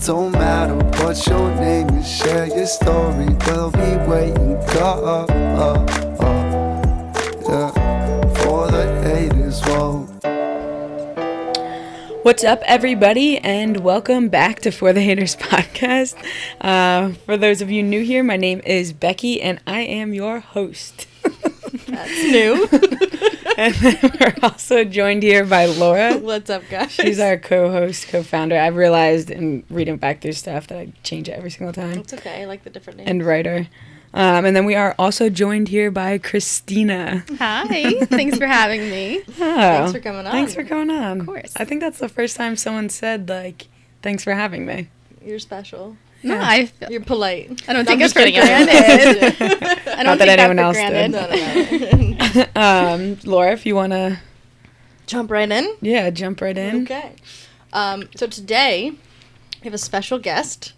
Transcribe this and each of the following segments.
Don't matter what your name is, share your story. We'll be waiting, yeah, for the haters, whoa. What's up, everybody, and welcome back to For The Hayters podcast. For those of you new here, my name is Becky, and I am your host. That's new. And then we're also joined here by Laura. What's up, guys? She's our co-host, co-founder. I've realized in reading back through stuff that I change it every single time. It's okay. I like the different names. And writer. And then we are also joined here by Christina. Hi. Thanks for having me. Oh, Thanks for coming on. Thanks for coming on. Of course. I think that's the first time someone said, like, thanks for having me. You're special. No, Yeah. You're polite. I don't I'm think it's just for kidding. granted. I Not don't that take anyone that else for did. granted. No. Laura, if you want to, Jump right in. jump right in. Okay. So today, we have a special guest.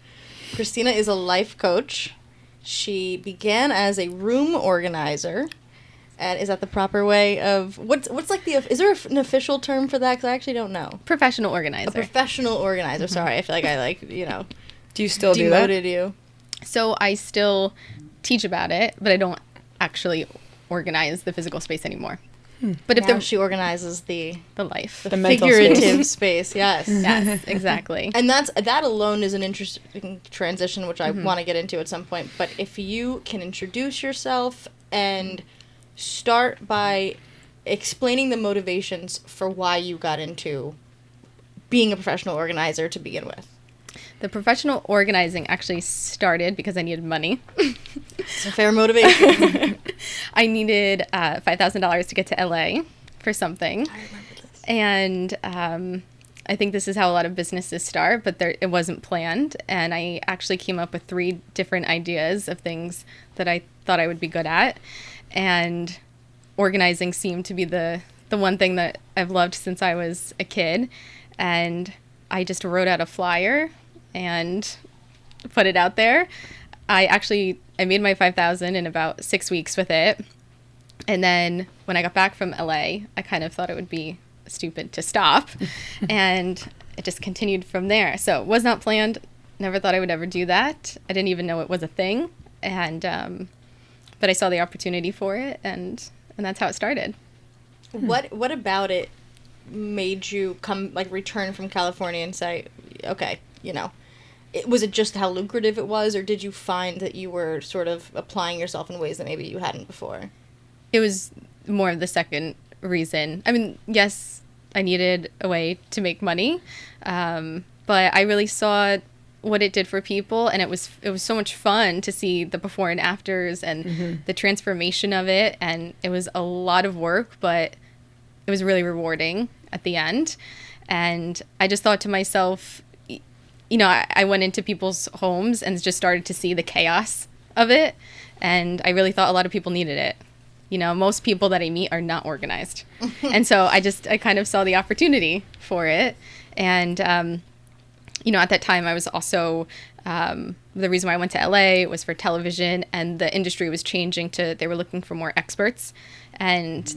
Christina is a life coach. She began as a room organizer. And is that the proper way of... What's like the... Is there an official term for that? Because I actually don't know. Professional A organizer. professional organizer. Sorry, I feel like I Do you still do that? demoted you. So I still teach about it, but I don't actually organize the physical space anymore. But if Now she organizes the life. The mental figurative space. Yes. Yes, exactly. And that alone is an interesting transition, which I want to get into at some point. But if you can introduce yourself and start by explaining the motivations for why you got into being a professional organizer to begin with. The professional organizing actually started because I needed money. It's a fair motivation. I needed $5,000 to get to LA for something. I remember this. And I think this is how a lot of businesses start, but it wasn't planned. And I actually came up with 3 different ideas of things that I thought I would be good at. And organizing seemed to be the one thing that I've loved since I was a kid. And I just wrote out a flyer and put it out there. I made my $5,000 in about 6 weeks with it. And then when I got back from LA, I kind of thought it would be stupid to stop. And it just continued from there. So it was not planned. Never thought I would ever do that. I didn't even know it was a thing. And but I saw the opportunity for it, and that's how it started. What about it made you return from California and say, okay, was it just how lucrative it was, or did you find that you were sort of applying yourself in ways that maybe you hadn't before? It was more of the second reason. I mean, yes, I needed a way to make money, but I really saw what it did for people, and it was so much fun to see the before and afters and the transformation of it, and it was a lot of work, but it was really rewarding at the end. And I just thought to myself, I went into people's homes and just started to see the chaos of it, and I really thought a lot of people needed it. Most people that I meet are not organized. And so I kind of saw the opportunity for it. And, at that time I was also, the reason why I went to LA was for television, and the industry was changing they were looking for more experts. And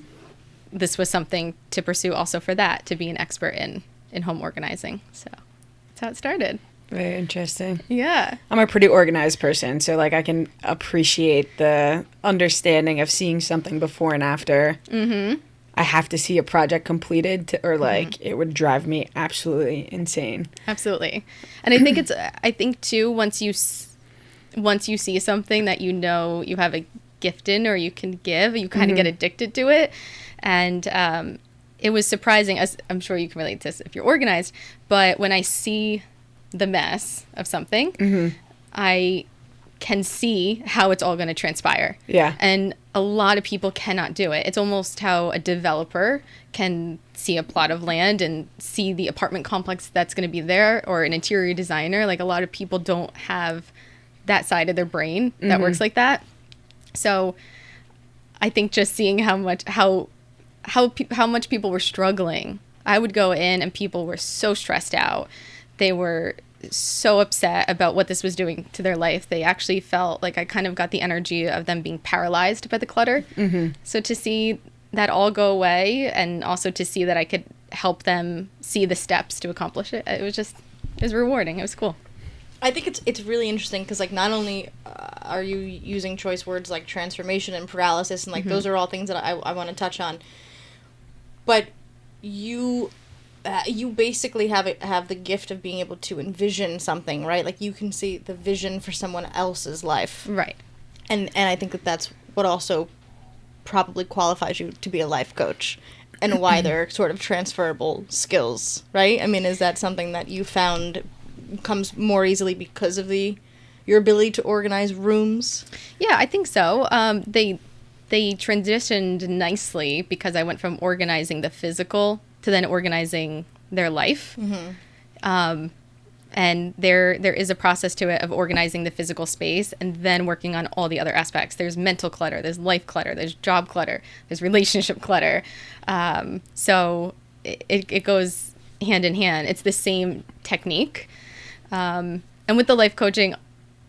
this was something to pursue also for that, to be an expert in home organizing. So that's how it started. Very interesting. Yeah. I'm a pretty organized person, so I can appreciate the understanding of seeing something before and after. Mm-hmm. I have to see a project completed, it would drive me absolutely insane. Absolutely. And I think too, once you see something that you have a gift in or you can give, you kind of get addicted to it. And it was surprising, as I'm sure you can relate to this if you're organized, but when I see the mess of something, I can see how it's all going to transpire. Yeah. And a lot of people cannot do it. It's almost how a developer can see a plot of land and see the apartment complex that's going to be there, or an interior designer. A lot of people don't have that side of their brain that works like that. So I think just seeing how much people were struggling. I would go in and people were so stressed out. They were so upset about what this was doing to their life. They actually felt like I kind of got the energy of them being paralyzed by the clutter. So to see that all go away, and also to see that I could help them see the steps to accomplish it, it was rewarding. It was cool. I think it's really interesting because, like, not only are you using choice words like transformation and paralysis, and, like, those are all things that I want to touch on, but you basically have the gift of being able to envision something, right? Like, you can see the vision for someone else's life. Right. And I think that that's what also probably qualifies you to be a life coach, and why they're sort of transferable skills, right? I mean, is that something that you found comes more easily because of your ability to organize rooms? Yeah, I think so. They transitioned nicely because I went from organizing the physical to then organizing their life. And there is a process to it of organizing the physical space and then working on all the other aspects. There's mental clutter, there's life clutter, there's job clutter, there's relationship clutter. So it goes hand in hand. It's the same technique. And with the life coaching,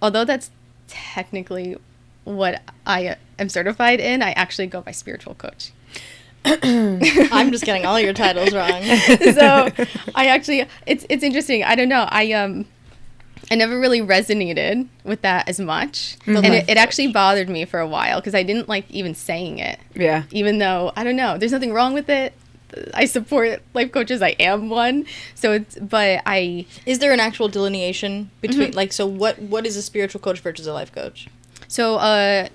although that's technically what I am certified in, I actually go by spiritual coach. I'm just getting all your titles wrong. So I actually, it's interesting. I don't know. I never really resonated with that as much. And it actually bothered me for a while because I didn't like even saying it. Yeah. Even though, I don't know, there's nothing wrong with it. I support life coaches. I am one. So Is there an actual delineation between, like, so what is a spiritual coach versus a life coach? So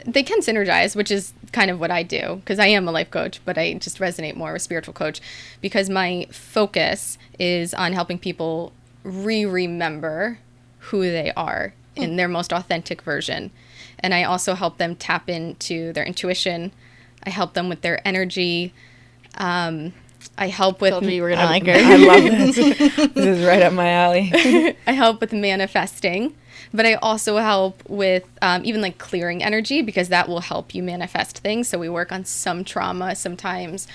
they can synergize, which is kind of what I do, because I am a life coach, but I just resonate more with spiritual coach because my focus is on helping people remember who they are in their most authentic version. And I also help them tap into their intuition. I help them with their energy. I help with... Told you were going to like her. I love this. This is right up my alley. I help with manifesting. But I also help with even like clearing energy because that will help you manifest things. So we work on some trauma sometimes.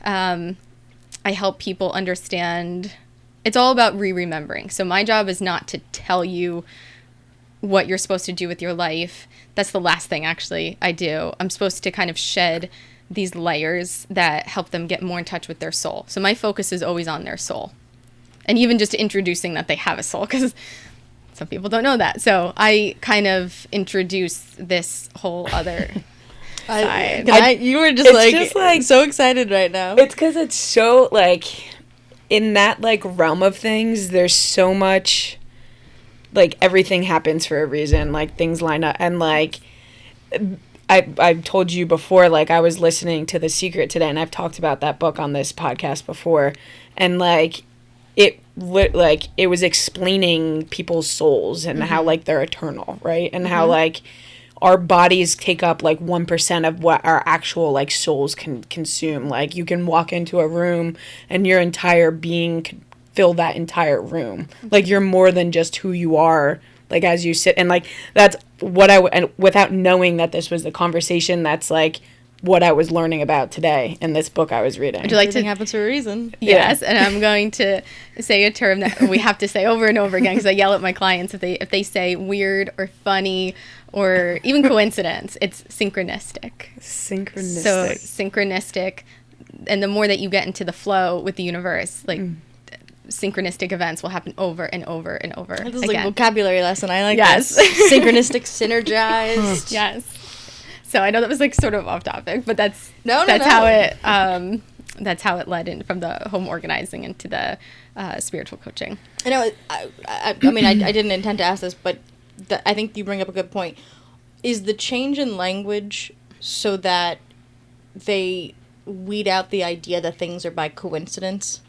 I help people understand. It's all about remembering. So my job is not to tell you what you're supposed to do with your life. That's the last thing actually I do. I'm supposed to kind of shed these layers that help them get more in touch with their soul. So my focus is always on their soul. And even just introducing that they have a soul because some people don't know that. So I kind of introduce this whole other side. You were just like so excited right now. It's because it's so, like, in that, like, realm of things, there's so much, like, everything happens for a reason. Like, things line up. And, like, I've told you before, like, I was listening to The Secret today, and I've talked about that book on this podcast before. And, like, it was explaining people's souls and how, like, they're eternal, right? And how, like, our bodies take up, like, 1% of what our actual, like, souls can consume. Like, you can walk into a room and your entire being could fill that entire room. Like, you're more than just who you are, like, as you sit. And, like, that's what and without knowing that this was the conversation, that's, like, what I was learning about today in this book I was reading. Would you like Everything to happens for a reason. Yes, and I'm going to say a term that we have to say over and over again because I yell at my clients if they say weird or funny or even coincidence. It's synchronistic. Synchronistic. So synchronistic, and the more that you get into the flow with the universe, like synchronistic events will happen over and over and over This is again. like a vocabulary lesson. I like Yes. this. Synchronistic, synergized. Yes. So I know that was like sort of off topic, but that's No. how it led in from the home organizing into the spiritual coaching. I know. I mean, I didn't intend to ask this, but I think you bring up a good point. Is the change in language so that they weed out the idea that things are by coincidence?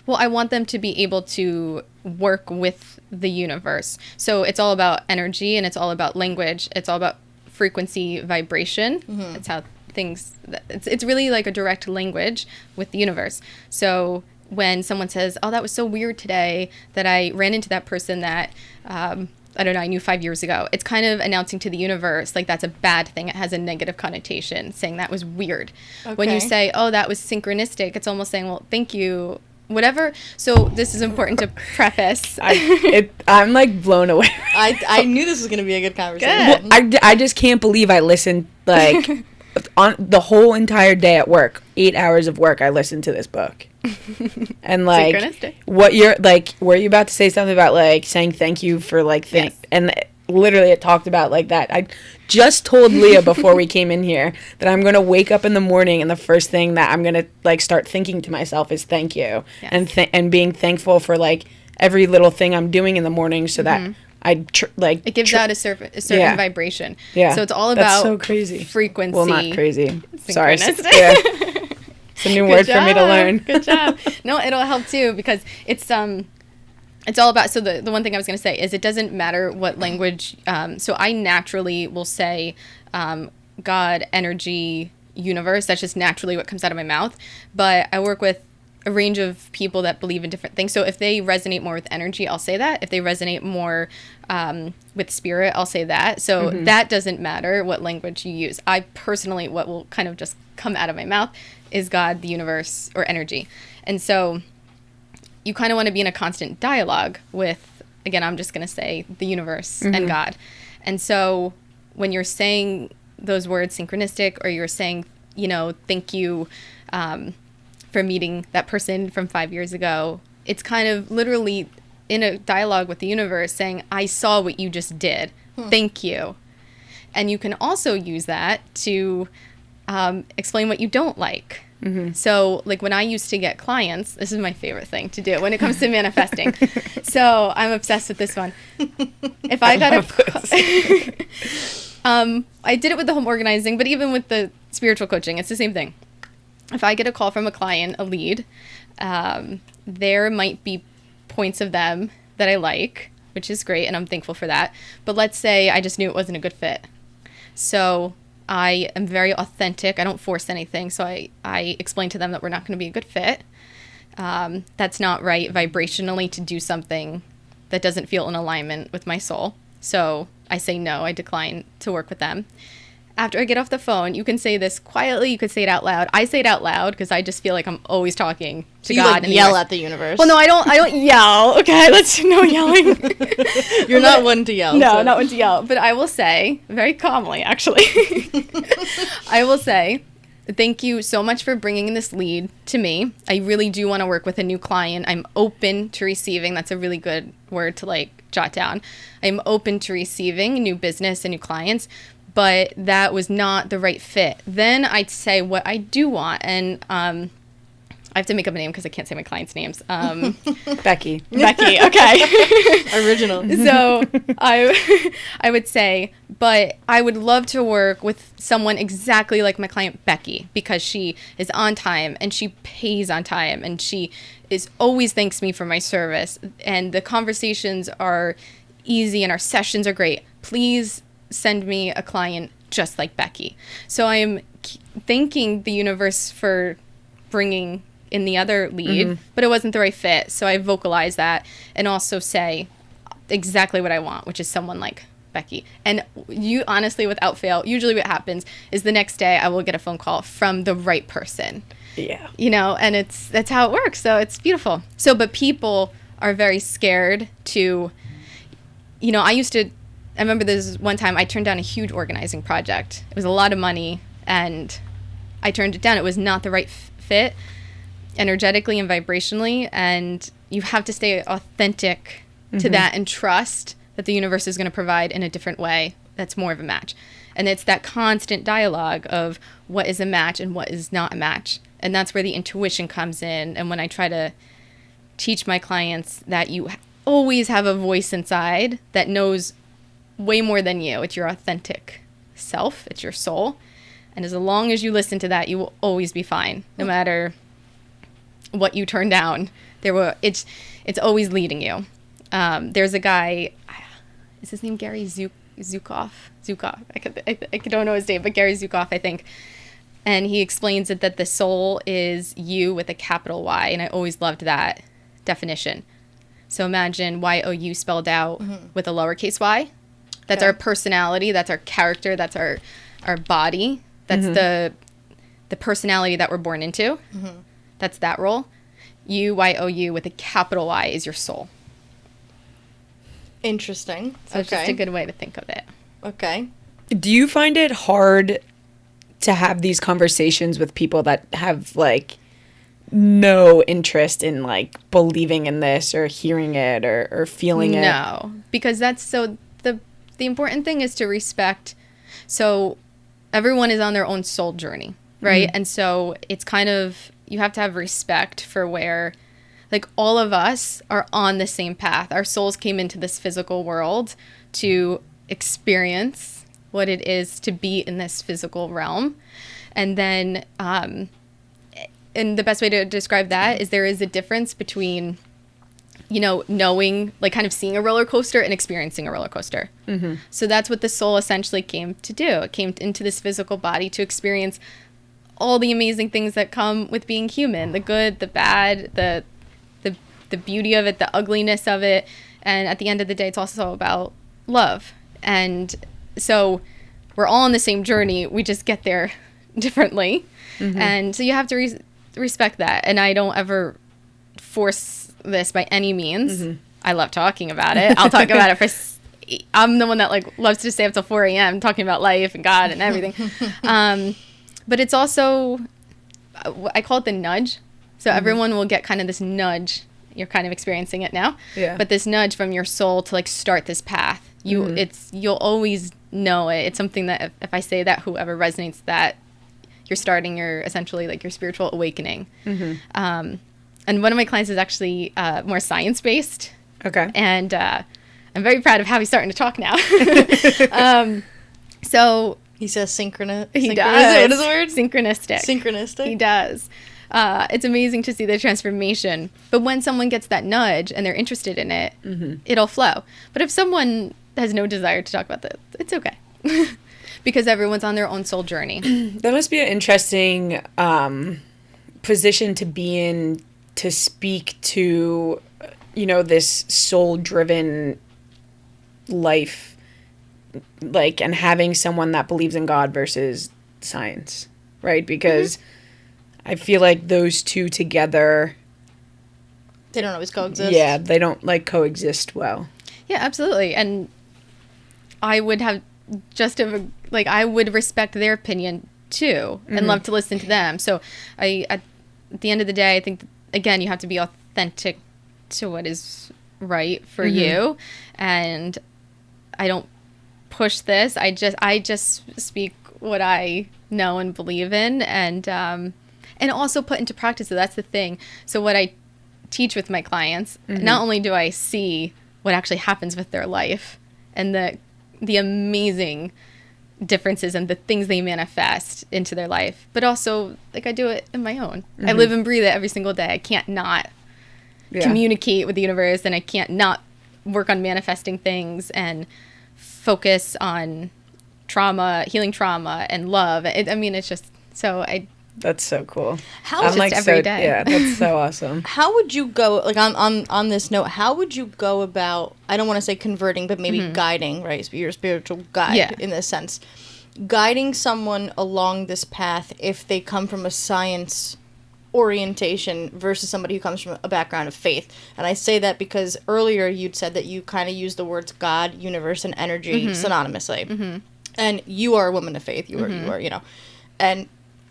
Well, I want them to be able to work with the universe. So it's all about energy and it's all about language. It's all about frequency, vibration. It's how things, it's really like a direct language with the universe. So when someone says, oh, that was so weird today that I ran into that person that, I don't know, I knew 5 years ago. It's kind of announcing to the universe, like that's a bad thing. It has a negative connotation, saying that was weird. Okay. When you say, oh, that was synchronistic, it's almost saying, well, thank you, whatever. So this is important to preface. I'm like blown away. I knew this was going to be a good conversation. Well, I just can't believe I listened like on the whole entire day at work, 8 hours of work, I listened to this book. And like, Synchronistic. what you're like, were you about to say something about like saying thank you for like Yes. and literally it talked about like that. I just told Leah before we came in here that I'm gonna wake up in the morning and the first thing that I'm gonna like start thinking to myself is thank you. Yes. And being thankful for like every little thing I'm doing in the morning so that It gives out a certain vibration. Yeah. So it's all That's about so crazy. frequency. Well, not crazy. Sorry. Synchronistic. Yeah. It's a new word for me to learn. Good job. No, it'll help too because it's all about, so the one thing I was going to say is it doesn't matter what language, so I naturally will say God, energy, universe. That's just naturally what comes out of my mouth. But I work with a range of people that believe in different things. So if they resonate more with energy, I'll say that. If they resonate more with spirit, I'll say that. So that doesn't matter what language you use. I personally, what will kind of just come out of my mouth is God, the universe, or energy. And so you kind of want to be in a constant dialogue with, again, I'm just going to say the universe and God. And so when you're saying those words synchronistic, or you're saying, you know, thank you for meeting that person from 5 years ago, it's kind of literally in a dialogue with the universe saying, I saw what you just did. Thank you. And you can also use that to explain what you don't like. So like when I used to get clients, this is my favorite thing to do when it comes to manifesting. So I'm obsessed with this one. If I got I did it with the home organizing, but even with the spiritual coaching, it's the same thing. If I get a call from a client, a lead, there might be points of them that I like, which is great, and I'm thankful for that. But let's say I just knew it wasn't a good fit. So I am very authentic. I don't force anything. So I explain to them that we're not going to be a good fit. That's not right vibrationally to do something that doesn't feel in alignment with my soul. So I say no, I decline to work with them. After I get off the phone, you can say this quietly. You could say it out loud. I say it out loud because I just feel like I'm always talking to God. Like, and yell at the universe. Well, no, I don't yell. Okay, let's no yelling. You're not one to yell. No, so. not one to yell. But I will say, very calmly, actually, I will say, thank you so much for bringing this lead to me. I really do want to work with a new client. I'm open to receiving. That's a really good word to like jot down. I'm open to receiving new business and new clients, but that was not the right fit. Then I'd say what I do want, and I have to make up a name because I can't say my clients' names. Becky. Becky, okay. Original. So I would say, but I would love to work with someone exactly like my client Becky, because she is on time and she pays on time and she is always thanks me for my service, and the conversations are easy and our sessions are great. Please send me a client just like Becky. So I am thanking the universe for bringing in the other lead, but it wasn't the right fit. So I vocalize that and also say exactly what I want, which is someone like Becky. And you honestly, without fail, usually what happens is the next day I will get a phone call from the right person. Yeah. You know, and that's how it works. So it's beautiful. So, but people are very scared to, you know, I remember this one time I turned down a huge organizing project. It was a lot of money and I turned it down. It was not the right fit energetically and vibrationally, and you have to stay authentic to that and trust that the universe is going to provide in a different way that's more of a match. And it's that constant dialogue of what is a match and what is not a match. And that's where the intuition comes in. And when I try to teach my clients that you always have a voice inside that knows way more than you. It's your authentic self. It's your soul. And as long as you listen to that, you will always be fine, no matter what you turn down. It's always leading you. There's a guy, is his name Gary Zukav? I don't know his name, but Gary Zukav, I think. And he explains it that the soul is you with a capital Y, and I always loved that definition. So imagine Y-O-U spelled out with a lowercase y. That's our personality, that's our character, that's our body. That's the personality that we're born into. That's that role. U-Y-O-U with a capital Y is your soul. Interesting. So it's just a good way to think of it. Okay. Do you find it hard to have these conversations with people that have like no interest in like believing in this or hearing it or feeling it. No, because that's so the important thing is to respect. So everyone is on their own soul journey, right? And so it's kind of, you have to have respect for where, like, all of us are on the same path. Our souls came into this physical world to experience what it is to be in this physical realm. And then, and the best way to describe that is there is a difference between, you know, knowing, like, kind of seeing a roller coaster and experiencing a roller coaster. So that's what the soul essentially came to do. It came into this physical body to experience all the amazing things that come with being human, the good, the bad, the beauty of it, the ugliness of it. And at the end of the day, it's also about love. And so we're all on the same journey. We just get there differently. And so you have to respect that. And I don't ever force this by any means. I love talking about it. I'll talk about it I'm the one that like loves to stay up till 4 a.m. talking about life and God and everything. But it's also, I call it the nudge. So everyone will get kind of this nudge. You're kind of experiencing it now. Yeah. But this nudge from your soul to like start this path. You'll always know it. It's something that if I say that, whoever resonates that, you're starting your essentially like your spiritual awakening. And one of my clients is actually more science-based. Okay. And I'm very proud of how he's starting to talk now. So he says synchronous. He does. What is the word? Synchronistic. Synchronistic. He does. It's amazing to see the transformation. But when someone gets that nudge and they're interested in it, it'll flow. But if someone has no desire to talk about that, it's okay. Because everyone's on their own soul journey. That must be an interesting position to be in, to speak to, you know, this soul-driven life, like, and having someone that believes in God versus science, right? Because I feel like those two together, they don't always coexist. Yeah, they don't like coexist well. Yeah, absolutely. And I would have I would respect their opinion too and love to listen to them. So at the end of the day, I think, again, you have to be authentic to what is right for you. And I don't push this. I just speak what I know and believe in, and also put into practice. So that's the thing. So what I teach with my clients, not only do I see what actually happens with their life and the amazing differences and the things they manifest into their life, but also like I do it in my own. I live and breathe it every single day. I can't not communicate with the universe, and I can't not work on manifesting things and focus on trauma, healing trauma, and love. It's just so That's so cool. How like every day. Yeah, that's so awesome. How would you go, like, on this note, how would you go about, I don't want to say converting, but maybe guiding, right? Your spiritual guide in this sense. Guiding someone along this path if they come from a science orientation versus somebody who comes from a background of faith. And I say that because earlier you'd said that you kind of use the words God, universe, and energy synonymously. And you are a woman of faith. You are, you know, and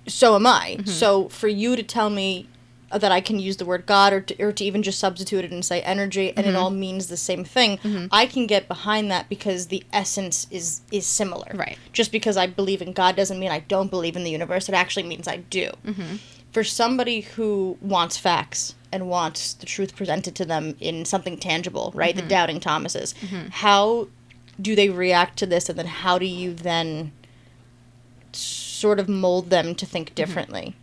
so am I. So for you to tell me that I can use the word God or to even just substitute it and say energy and it all means the same thing, I can get behind that because the essence is similar. Right. Just because I believe in God doesn't mean I don't believe in the universe. It actually means I do. For somebody who wants facts and wants the truth presented to them in something tangible, right? The doubting Thomases. How do they react to this, and then how do you then sort of mold them to think differently?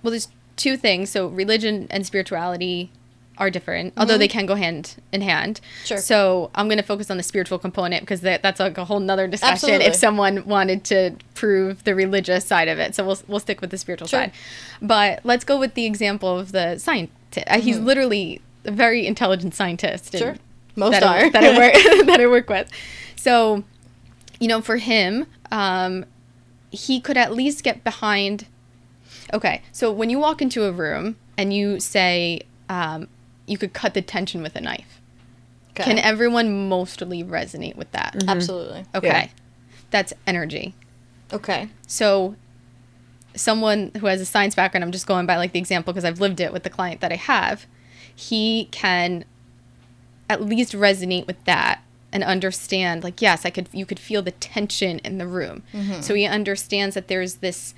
Well, there's two things. So religion and spirituality are different, although they can go hand in hand. Sure. So I'm going to focus on the spiritual component because that's like a whole nother discussion. Absolutely. If someone wanted to prove the religious side of it. So we'll stick with the spiritual side. But let's go with the example of the scientist. He's literally a very intelligent scientist. Sure. Most that are. that I work with. So, you know, for him, he could at least get behind. Okay, so when you walk into a room and you say, you could cut the tension with a knife. Okay. Can everyone mostly resonate with that? Absolutely. Okay. Yeah. That's energy. Okay. So someone who has a science background, I'm just going by like the example because I've lived it with the client that I have, he can at least resonate with that and understand, like, yes, you could feel the tension in the room. So he understands that there's this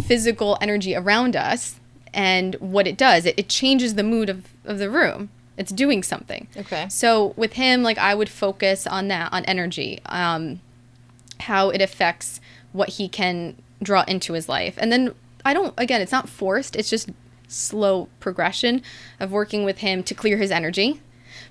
physical energy around us, and what it does, it changes the mood of the room. It's doing something. Okay. So with him, like, I would focus on that, on energy, how it affects what he can draw into his life. And then again, it's not forced, it's just slow progression of working with him to clear his energy.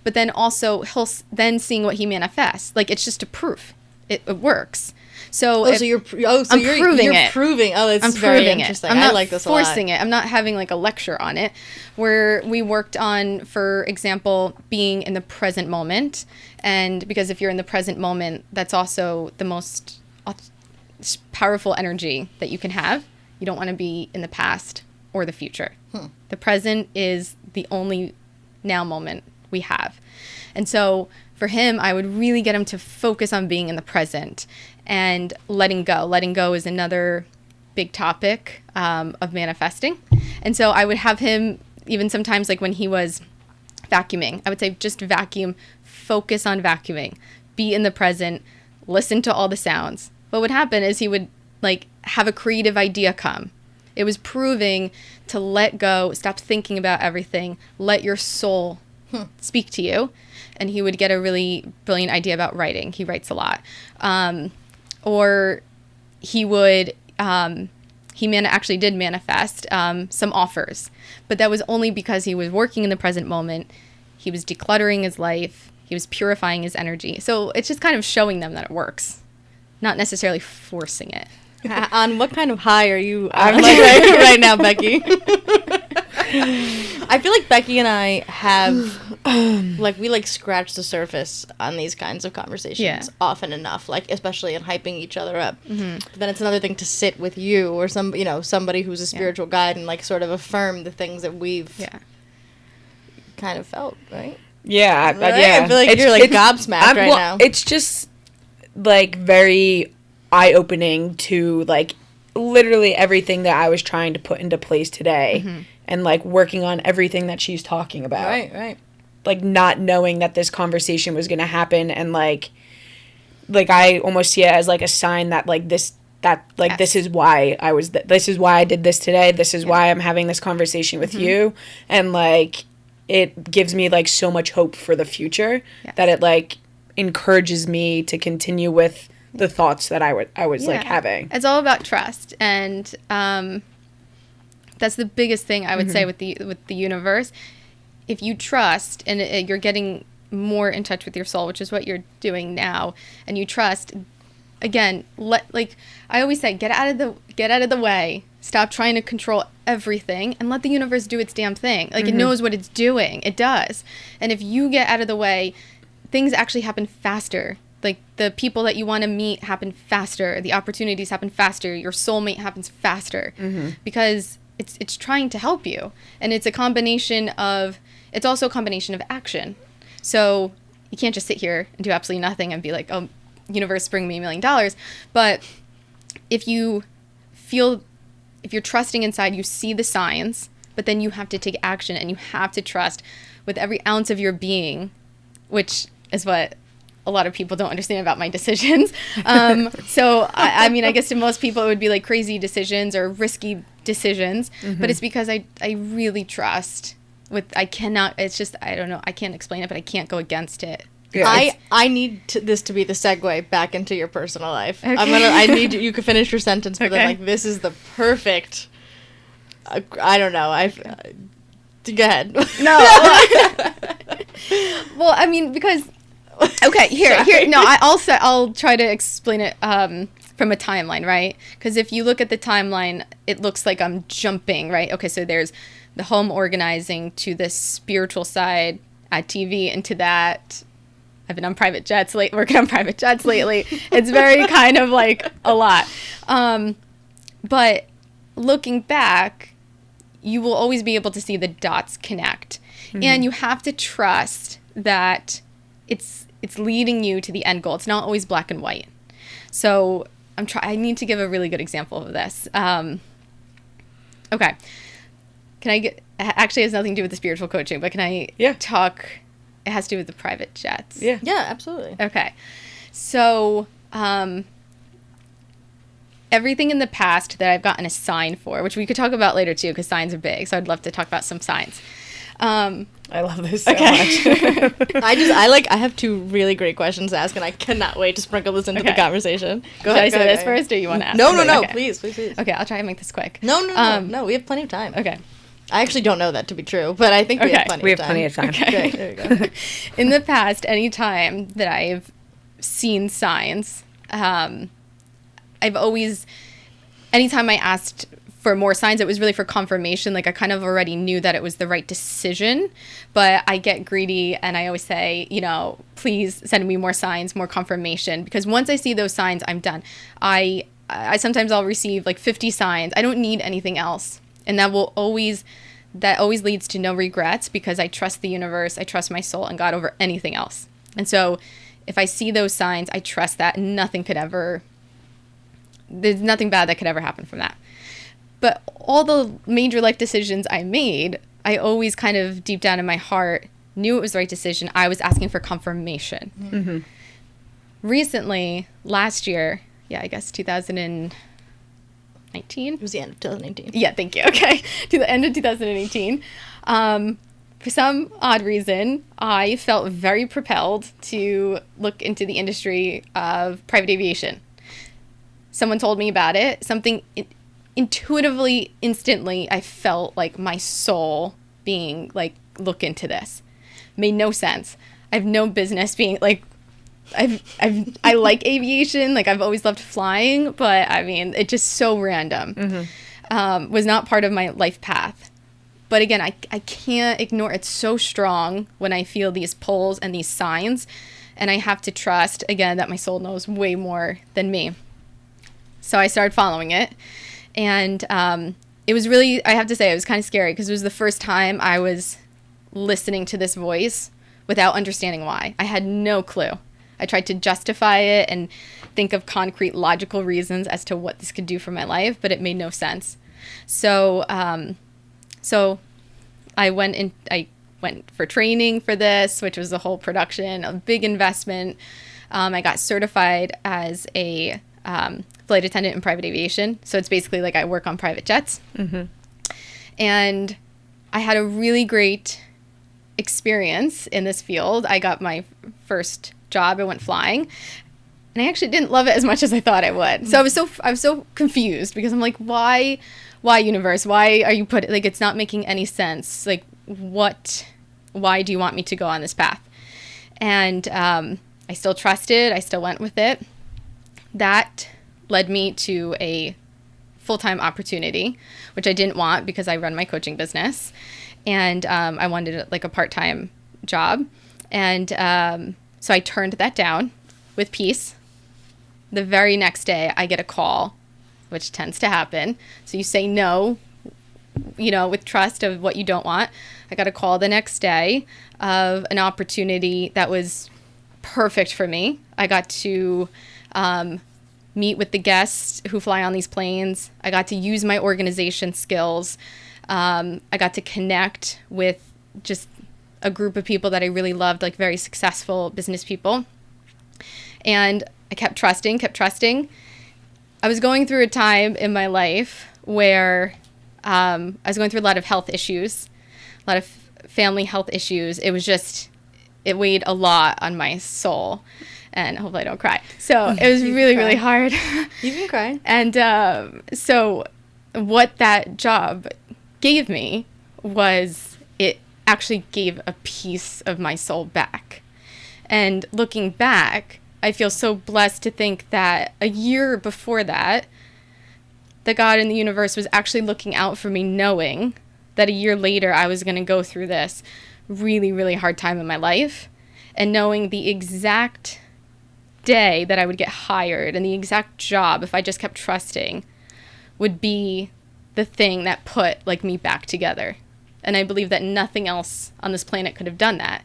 But then also he'll then seeing what he manifests. Like, it's just a proof. It works. So you're proving it. Proving. Oh, it's I'm very proving interesting. it. I'm not I like this a lot. forcing it. I'm not having like a lecture on it. Where we worked on, for example, being in the present moment. And because if you're in the present moment, that's also the most powerful energy that you can have. You don't want to be in the past or the future. The present is the only now moment we have. And so for him, I would really get him to focus on being in the present and letting go. Letting go is another big topic of manifesting. And so I would have him, even sometimes like when he was vacuuming, I would say just vacuum, focus on vacuuming, be in the present, listen to all the sounds. What would happen is he would like have a creative idea come. It was proving to let go, stop thinking about everything, let your soul speak to you. And he would get a really brilliant idea about writing. He writes a lot. Or he would, actually did manifest some offers. But that was only because he was working in the present moment. He was decluttering his life. He was purifying his energy. So it's just kind of showing them that it works, not necessarily forcing it. On what kind of high are you right now, Becky? I feel like Becky and I have, we scratch the surface on these kinds of conversations often enough, like, especially in hyping each other up. But then it's another thing to sit with you or somebody who's a spiritual guide and, like, sort of affirm the things that we've kind of felt, right? Yeah. Right? Yeah. I feel like you're, like, gobsmacked right now. It's just, like, very eye-opening to, like, literally everything that I was trying to put into place today and, like, working on everything that she's talking about. Right. Like, not knowing that this conversation was going to happen and, like I almost see it as, like, a sign that, like, this is why this is why I did this today. This is why I'm having this conversation with you. And, like, it gives me, like, so much hope for the future that it, like, encourages me to continue with the thoughts that I was like having. It's all about trust, and that's the biggest thing I would say with the universe. If you trust, and you're getting more in touch with your soul, which is what you're doing now, and you trust, again, I always say, get out of the way. Stop trying to control everything and let the universe do its damn thing. Like, it knows what it's doing. It does. And if you get out of the way, things actually happen faster. Like, the people that you want to meet happen faster. The opportunities happen faster. Your soulmate happens faster because it's trying to help you. And it's also a combination of action. So you can't just sit here and do absolutely nothing and be like, oh, universe, bring me $1 million. But if you're trusting inside, you see the signs, but then you have to take action and you have to trust with every ounce of your being, which is what a lot of people don't understand about my decisions. So, I mean, I guess to most people it would be like crazy decisions or risky decisions, but it's because I really trust I don't know, I can't explain it, but I can't go against it. Yeah, I need this to be the segue back into your personal life. Okay. I need you can finish your sentence, but then, like, this is the perfect, I don't know, go ahead. No. Well, I mean, because, okay, here, no, I'll try to explain it from a timeline, right? Because if you look at the timeline, it looks like I'm jumping, right? Okay, so there's the home organizing to the spiritual side at TV, and to that, I've been on private jets working on private jets lately. It's very kind of like a lot. But looking back, you will always be able to see the dots connect. And you have to trust that it's leading you to the end goal. It's not always black and white. So I need to give a really good example of this. Okay. Actually, it has nothing to do with the spiritual coaching, but can I talk? It has to do with the private jets. Yeah. Yeah, absolutely. Okay. So, everything in the past that I've gotten a sign for, which we could talk about later too, because signs are big. So I'd love to talk about some signs. I love this so much. I have two really great questions to ask, and I cannot wait to sprinkle this into the conversation. Should I say this first, or you want to ask? No. Okay. Please. Okay, I'll try and make this quick. No. We have plenty of time. Okay. I actually don't know that to be true, but I think we have plenty of time. plenty of time. Okay. Great, there you go. In the past, any time that I've seen signs, I've always, anytime I asked for more signs, it was really for confirmation. Like, I kind of already knew that it was the right decision, but I get greedy and I always say, please send me more signs, more confirmation, because once I see those signs, I'm done. I sometimes I'll receive like 50 signs. I don't need anything else. And that always leads to no regrets, because I trust the universe, I trust my soul and God over anything else. And so if I see those signs, I trust that there's nothing bad that could ever happen from that. But all the major life decisions I made, I always kind of deep down in my heart knew it was the right decision. I was asking for confirmation. Mm-hmm. Recently, last year, I guess 2019. It was the end of 2018. Yeah, thank you. Okay. To the end of 2018. For some odd reason, I felt very propelled to look into the industry of private aviation. Someone told me about it. Something intuitively, instantly, I felt like my soul being like, look into this. Made no sense. I have no business being like, I like aviation, like I've always loved flying, but I mean, it's just so random. Mm-hmm. Was not part of my life path. But again, I can't ignore it's so strong when I feel these pulls and these signs, and I have to trust, again, that my soul knows way more than me. So I started following it, and it was really, I have to say, it was kind of scary, because it was the first time I was listening to this voice without understanding why. I had no clue. I tried to justify it and think of concrete, logical reasons as to what this could do for my life, but it made no sense. So, I went for training for this, which was a whole production, a big investment. I got certified as a flight attendant in private aviation. So it's basically like I work on private jets. Mm-hmm. And I had a really great experience in this field. I got my first job. I went flying, and I actually didn't love it as much as I thought I would. So I was so confused, because I'm like, why universe? Why are you like, it's not making any sense. Like, why do you want me to go on this path? And I still trusted. I still went with it. That led me to a full-time opportunity, which I didn't want because I run my coaching business, and I wanted like a part-time job. And so I turned that down with peace. The very next day, I get a call, which tends to happen. So you say no, with trust of what you don't want. I got a call the next day of an opportunity that was perfect for me. I got to meet with the guests who fly on these planes. I got to use my organization skills. I got to connect with just a group of people that I really loved, like very successful business people. And I kept trusting. I was going through a time in my life where I was going through a lot of health issues, a lot of family health issues. It weighed a lot on my soul, and hopefully I don't cry. So it was really, really hard. You can cry. And so what that job gave me was, it actually gave a piece of my soul back. And looking back, I feel so blessed to think that a year before that, the God in the universe was actually looking out for me, knowing that a year later I was going to go through this really, really hard time in my life, and knowing the exact day that I would get hired and the exact job, if I just kept trusting, would be the thing that put like me back together. And I believe that nothing else on this planet could have done that.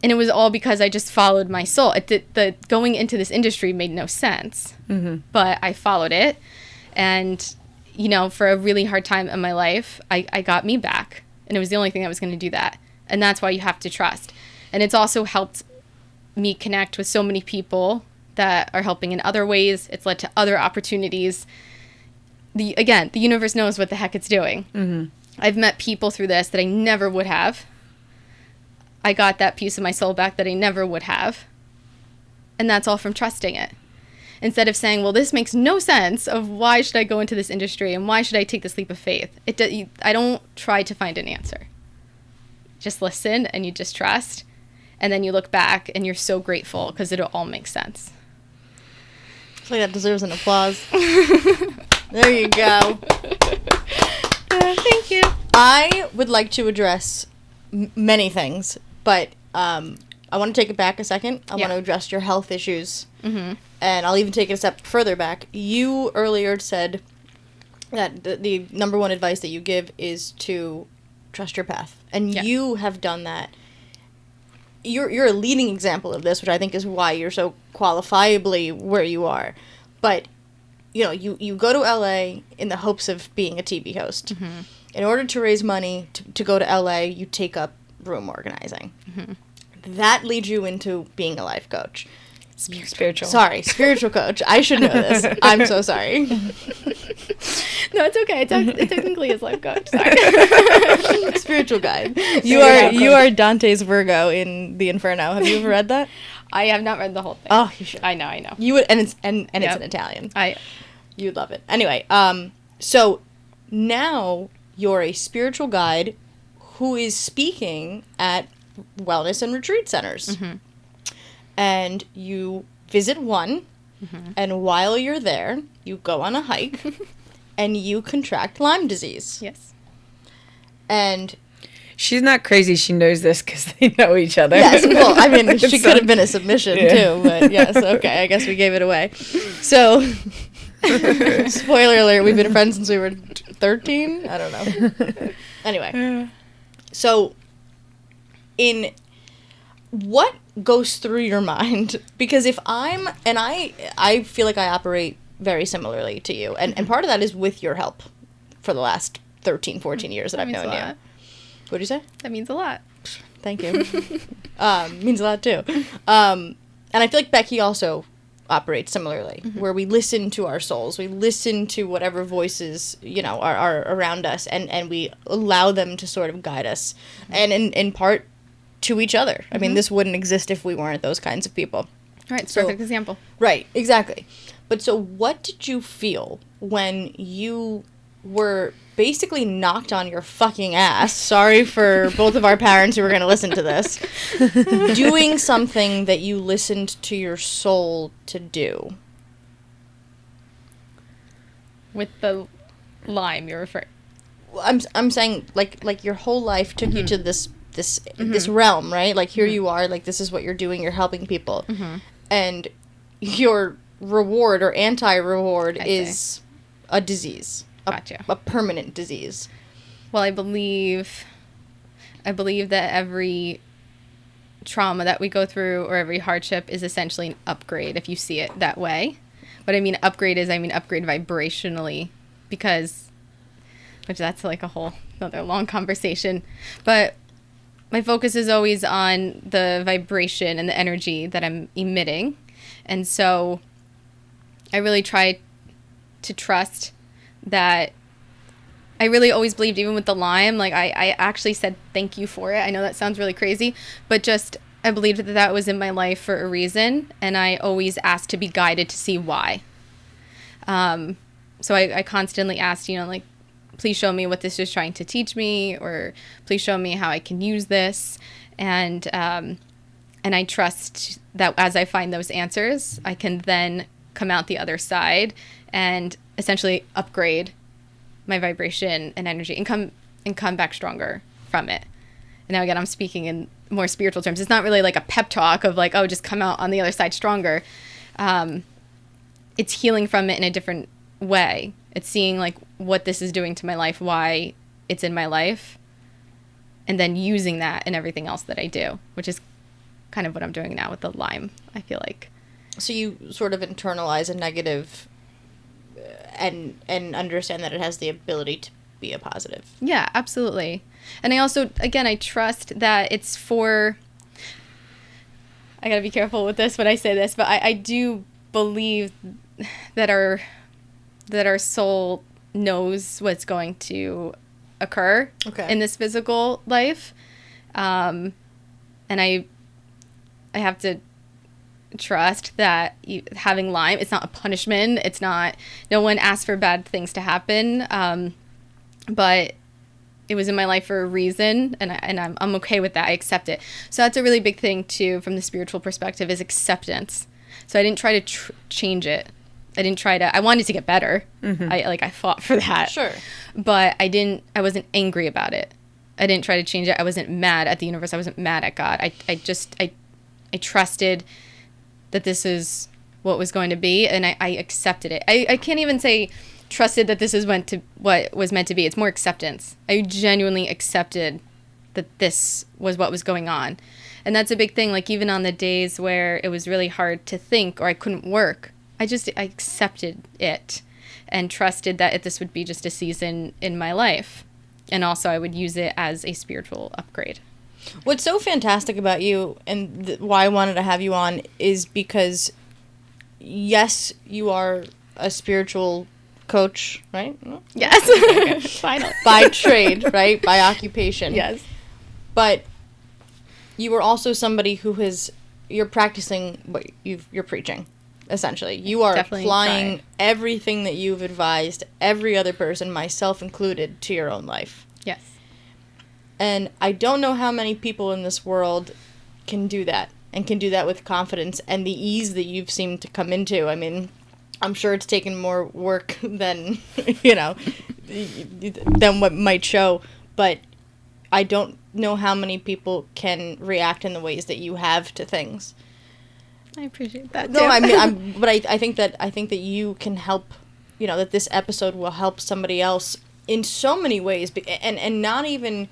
And it was all because I just followed my soul. The going into this industry made no sense, but I followed it. And, you know, for a really hard time in my life, I got me back. And it was the only thing that was going to do that. And that's why you have to trust. And it's also helped me connect with so many people that are helping in other ways. It's led to other opportunities. The universe knows what the heck it's doing. I've met people through this that I never would have. I got that piece of my soul back that I never would have. And that's all from trusting it. Instead of saying, well, this makes no sense of why should I go into this industry and why should I take this leap of faith? I don't try to find an answer. Just listen and you just trust. And then you look back and you're so grateful because it all makes sense. I feel like that deserves an applause. There you go. Thank you. I would like to address many things, but I want to take it back a second. I want to address your health issues. And I'll even take it a step further back. You earlier said that the number one advice that you give is to trust your path. And you have done that. You're a leading example of this, which I think is why you're so qualifiably where you are. But, you know, you go to LA in the hopes of being a TV host. In order to raise money to go to LA, you take up room organizing. That leads you into being a life coach. Spiritual. Sorry, spiritual coach. I should know this. I'm so sorry. No, it's okay. It technically is life coach. Sorry. Spiritual guide. You are Dante's Virgo in the Inferno. Have you ever read that? I have not read the whole thing. Oh, you should. I know. You would, and it's it's in Italian. You'd love it. Anyway, so now you're a spiritual guide who is speaking at wellness and retreat centers. And you visit one, and while you're there, you go on a hike, and you contract Lyme disease. Yes. And she's not crazy. She knows this because they know each other. yes, well, I mean, she could have been a submission too, but yes, okay, I guess we gave it away. So, spoiler alert, we've been friends since we were 13? I don't know. Anyway, so in what goes through your mind? Because if I feel like I operate very similarly to you, and part of that is with your help for the last 13, 14 years that I've known you. What'd you say? That means a lot. Thank you. Means a lot too. And I feel like Becky also operates similarly, where we listen to our souls, we listen to whatever voices, you know, are around us, and we allow them to sort of guide us, and in part to each other. I mean, this wouldn't exist if we weren't those kinds of people. Right, it's a perfect example. Right, exactly. But so what did you feel when you were basically knocked on your fucking ass, sorry for both of our parents who were going to listen to this, doing something that you listened to your soul to do? With the Lyme, you're referring. I'm saying like your whole life took you to this realm, right? Like here you are, like this is what you're doing, you're helping people. And your reward or anti-reward is a disease. Gotcha. A permanent disease. Well, I believe that every trauma that we go through or every hardship is essentially an upgrade if you see it that way. What I mean upgrade vibrationally, which that's like a whole another long conversation. But my focus is always on the vibration and the energy that I'm emitting. And so I really try to trust that. I really always believed, even with the Lyme, like I actually said thank you for it. I know that sounds really crazy, but just I believed that was in my life for a reason, and I always asked to be guided to see why. So I constantly asked, like, please show me what this is trying to teach me, or please show me how I can use this, and I trust that as I find those answers, I can then come out the other side and essentially upgrade my vibration and energy and come back stronger from it. And now again, I'm speaking in more spiritual terms. It's not really like a pep talk of like, oh, just come out on the other side stronger. It's healing from it in a different way. It's seeing like what this is doing to my life, why it's in my life, and then using that in everything else that I do, which is kind of what I'm doing now with the lime, I feel like. So you sort of internalize a negative and understand that it has the ability to be a positive. Yeah, absolutely. And I also, again, I trust that it's for, I gotta be careful with this when I say this, but I do believe that our soul knows what's going to occur in this physical life. And I have to trust that having Lyme, it's not a punishment. It's not, no one asked for bad things to happen. But it was in my life for a reason, and I'm okay with that. I accept it. So that's a really big thing too, from the spiritual perspective, is acceptance. So I didn't try to change it. I wanted to get better. Mm-hmm. I fought for that. Sure. But I wasn't angry about it. I didn't try to change it. I wasn't mad at the universe. I wasn't mad at God. I trusted that this is what was going to be, and I accepted it. I can't even say trusted that this is what was meant to be. It's more acceptance. I genuinely accepted that this was what was going on. And that's a big thing. Like, even on the days where it was really hard to think or I couldn't work, I accepted it and trusted that this would be just a season in my life. And also I would use it as a spiritual upgrade. What's so fantastic about you, and why I wanted to have you on, is because, yes, you are a spiritual coach, right? Yes. Finally. By trade, right? By occupation. Yes. But you are also somebody you're practicing what you're preaching, essentially. You are Definitely applying everything that you've advised every other person, myself included, to your own life. Yes. And I don't know how many people in this world can do that, and can do that with confidence and the ease that you've seemed to come into. I mean, I'm sure it's taken more work than, than what might show, but I don't know how many people can react in the ways that you have to things. I appreciate that too. No, I mean, I think that you can help, that this episode will help somebody else in so many ways, and not even,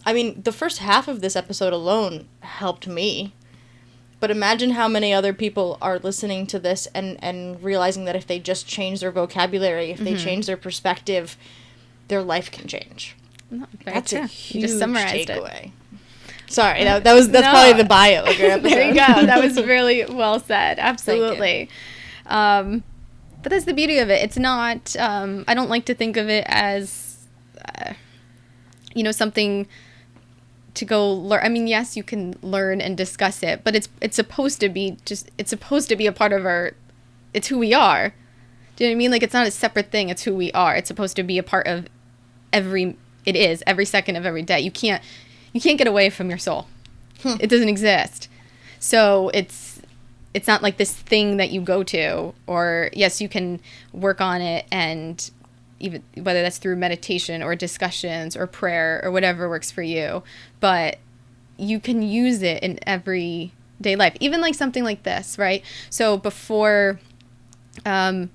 I mean, the first half of this episode alone helped me. But imagine how many other people are listening to this and realizing that if they just change their vocabulary, if they change their perspective, their life can change. No, That's true. a huge You just summarized takeaway. Sorry, that's probably the bio of your episode. There you go. That was really well said. Absolutely. But that's the beauty of it. It's not, I don't like to think of it as, something to go learn. I mean, yes, you can learn and discuss it, but it's supposed to be a part of it's who we are. Do you know what I mean? Like, it's not a separate thing. It's who we are. It's supposed to be a part of every second of every day. You can't get away from your soul. It doesn't exist. So it's not like this thing that you go to, or yes, you can work on it, and even whether that's through meditation or discussions or prayer or whatever works for you, but you can use it in everyday life, even like something like this, right? So before, maybe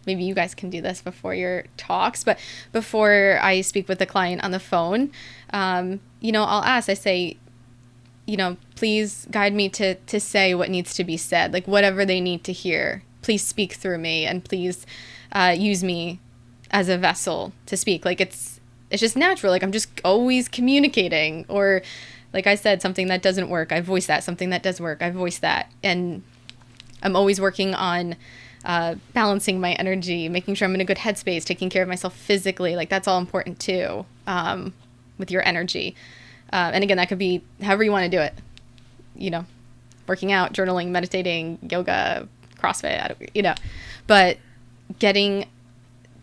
you guys can do this before your talks, but before I speak with the client on the phone, I'll ask, I say, please guide me to say what needs to be said, like whatever they need to hear. Please speak through me, and please use me as a vessel to speak. Like, it's just natural. Like, I'm just always communicating. Or, like I said, something that doesn't work, I voice that. Something that does work, I voice that. And I'm always working on balancing my energy, making sure I'm in a good headspace, taking care of myself physically. Like, that's all important too, with your energy. And again, that could be however you want to do it. Working out, journaling, meditating, yoga, CrossFit, but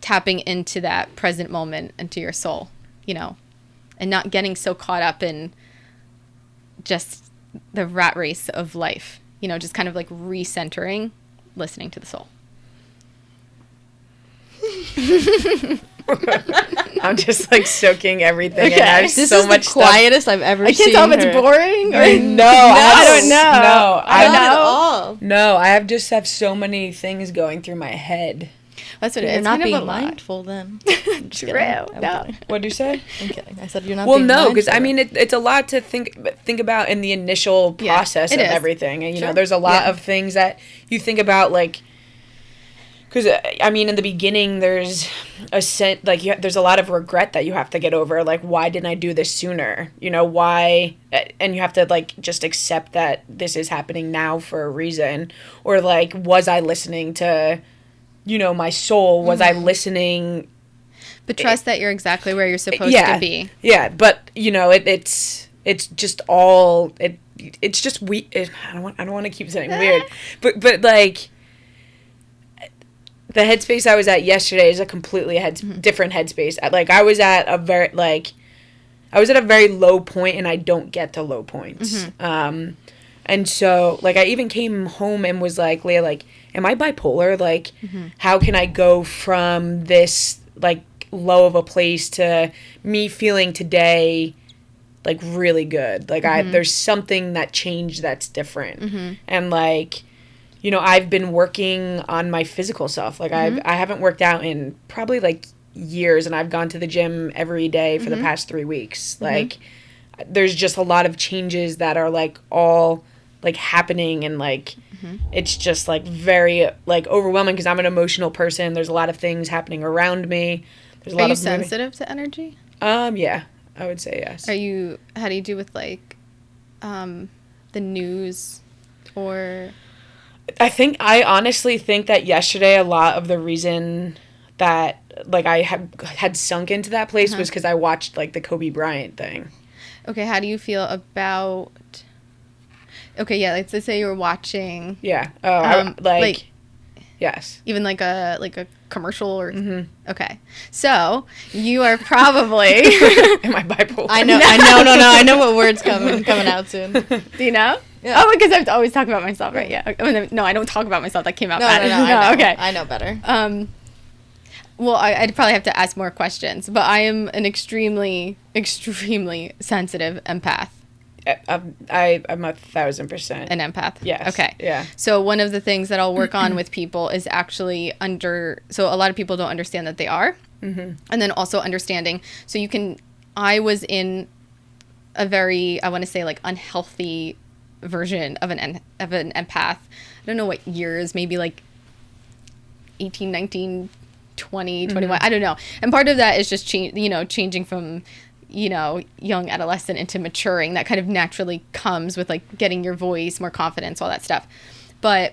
tapping into that present moment, into your soul, and not getting so caught up in just the rat race of life, just kind of like recentering, listening to the soul. I'm just like soaking everything in. This is the quietest I've ever seen. I can't tell if it's boring or I don't know. Not at all. No, I just have so many things going through my head. That's what it is. You're It's not kind of being a lot. mindful then. True. I'm No. kidding. What'd you say? I'm kidding. I said you're not Well, being no, because mindful. I mean, it's a lot to think about in the initial Yeah, process it of is. everything, and Sure. there's a lot Yeah. of things that you think about, like, because I mean, in the beginning, there's there's a lot of regret that you have to get over, like, why didn't I do this sooner? Why? And you have to like just accept that this is happening now for a reason, or like, was I listening to, my soul? Was I listening? But trust that you're exactly where you're supposed to be. Yeah, but it's just all it's just I don't want to keep saying weird, but like the headspace I was at yesterday is a completely different headspace. Like I was at a very low point, and I don't get to low points. And so like I even came home and was like, Leah, like, am I bipolar? Like, how can I go from this like low of a place to me feeling today like really good? Like there's something that changed that's different. And like, I've been working on my physical self. Like I haven't worked out in probably like years, and I've gone to the gym every day for the past 3 weeks. Like there's just a lot of changes that are like all like happening, and like it's just like very like overwhelming because I'm an emotional person. There's a lot of things happening around me. There's a lot Are you of moving. sensitive to energy? Yeah, I would say yes. How do you do with like the news, or I honestly think that yesterday a lot of the reason that like I had sunk into that place was because I watched like the Kobe Bryant thing. okay, how do you feel about okay, yeah, let's say you were watching Yeah. like yes. even like a commercial or okay. So you are probably Am I bipolar? I know. I know what word's coming out soon. do you know? Yeah. Oh, because I always talk about myself, right? Yeah. No, I don't talk about myself. That came out No, bad. I know. Okay. I know better. Well, I'd probably have to ask more questions, but I am an extremely, extremely sensitive empath. I'm 1,000%. An empath? Yes. Okay. Yeah. So one of the things that I'll work on with people is actually so a lot of people don't understand that they are. And then also understanding. So I was in a very, I want to say like unhealthy version of an empath. I don't know what years, maybe like 18, 19, 20, 21, I don't know. And part of that is just changing from young adolescent into maturing. That kind of naturally comes with like getting your voice, more confidence, all that stuff. But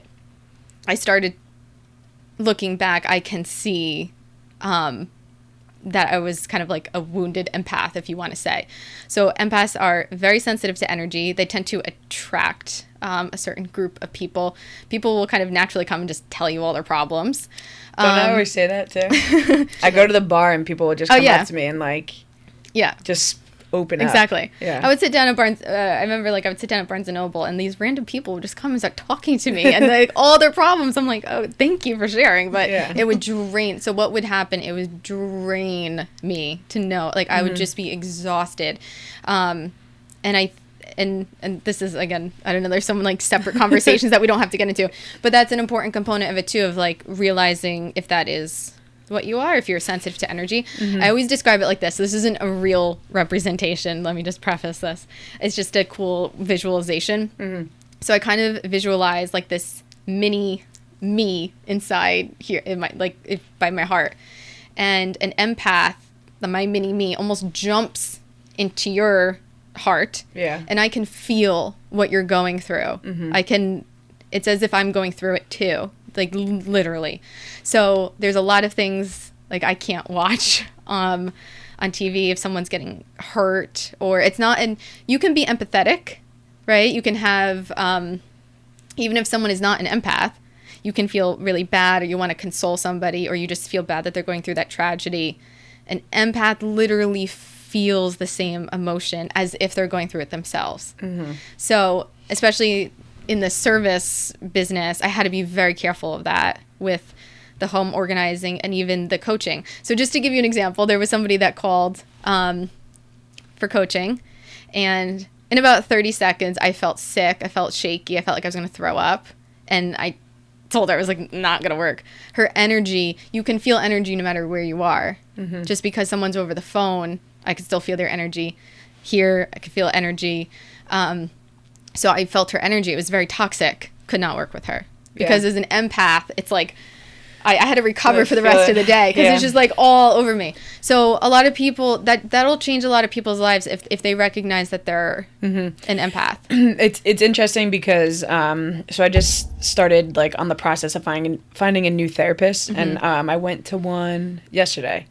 I started looking back, I can see that I was kind of like a wounded empath, if you want to say. So empaths are very sensitive to energy. They tend to attract a certain group of people. People will kind of naturally come and just tell you all their problems. Don't I always say that too? I go to the bar and people would just come up to me and like just open up. Exactly. Yeah. I would sit down at I remember like I would sit down at Barnes & Noble, and these random people would just come and start talking to me and like all their problems. I'm like, oh, thank you for sharing. But it would drain. So what would happen? It would drain me to know. Like I would just be exhausted. And this is, again, I don't know, there's some like separate conversations that we don't have to get into. But that's an important component of it too, of like realizing if that is what you are, if you're sensitive to energy. I always describe it like this. This isn't a real representation. Let me just preface this. It's just a cool visualization. So I kind of visualize like this mini me inside here in my by my heart, and an empath, my mini me, almost jumps into your heart. And I can feel what you're going through. It's as if I'm going through it too. Like literally. So there's a lot of things like I can't watch on TV if someone's getting hurt, or it's not, and you can be empathetic, right? You can have, even if someone is not an empath, you can feel really bad, or you want to console somebody, or you just feel bad that they're going through that tragedy. An empath literally feels the same emotion as if they're going through it themselves. So especially in the service business, I had to be very careful of that with the home organizing and even the coaching. So just to give you an example, there was somebody that called for coaching, and in about 30 seconds, I felt sick. I felt shaky. I felt like I was going to throw up. And I told her, I was like, not going to work. Her energy, you can feel energy no matter where you are. Just because someone's over the phone, I can still feel their energy. Here, I could feel energy. So I felt her energy. It was very toxic. Could not work with her. Because as an empath, it's like, I had to recover for the rest of the day because it's just like all over me. So a lot of people, that'll change a lot of people's lives if they recognize that they're an empath. It's interesting because so I just started like on the process of finding a new therapist, and I went to one yesterday,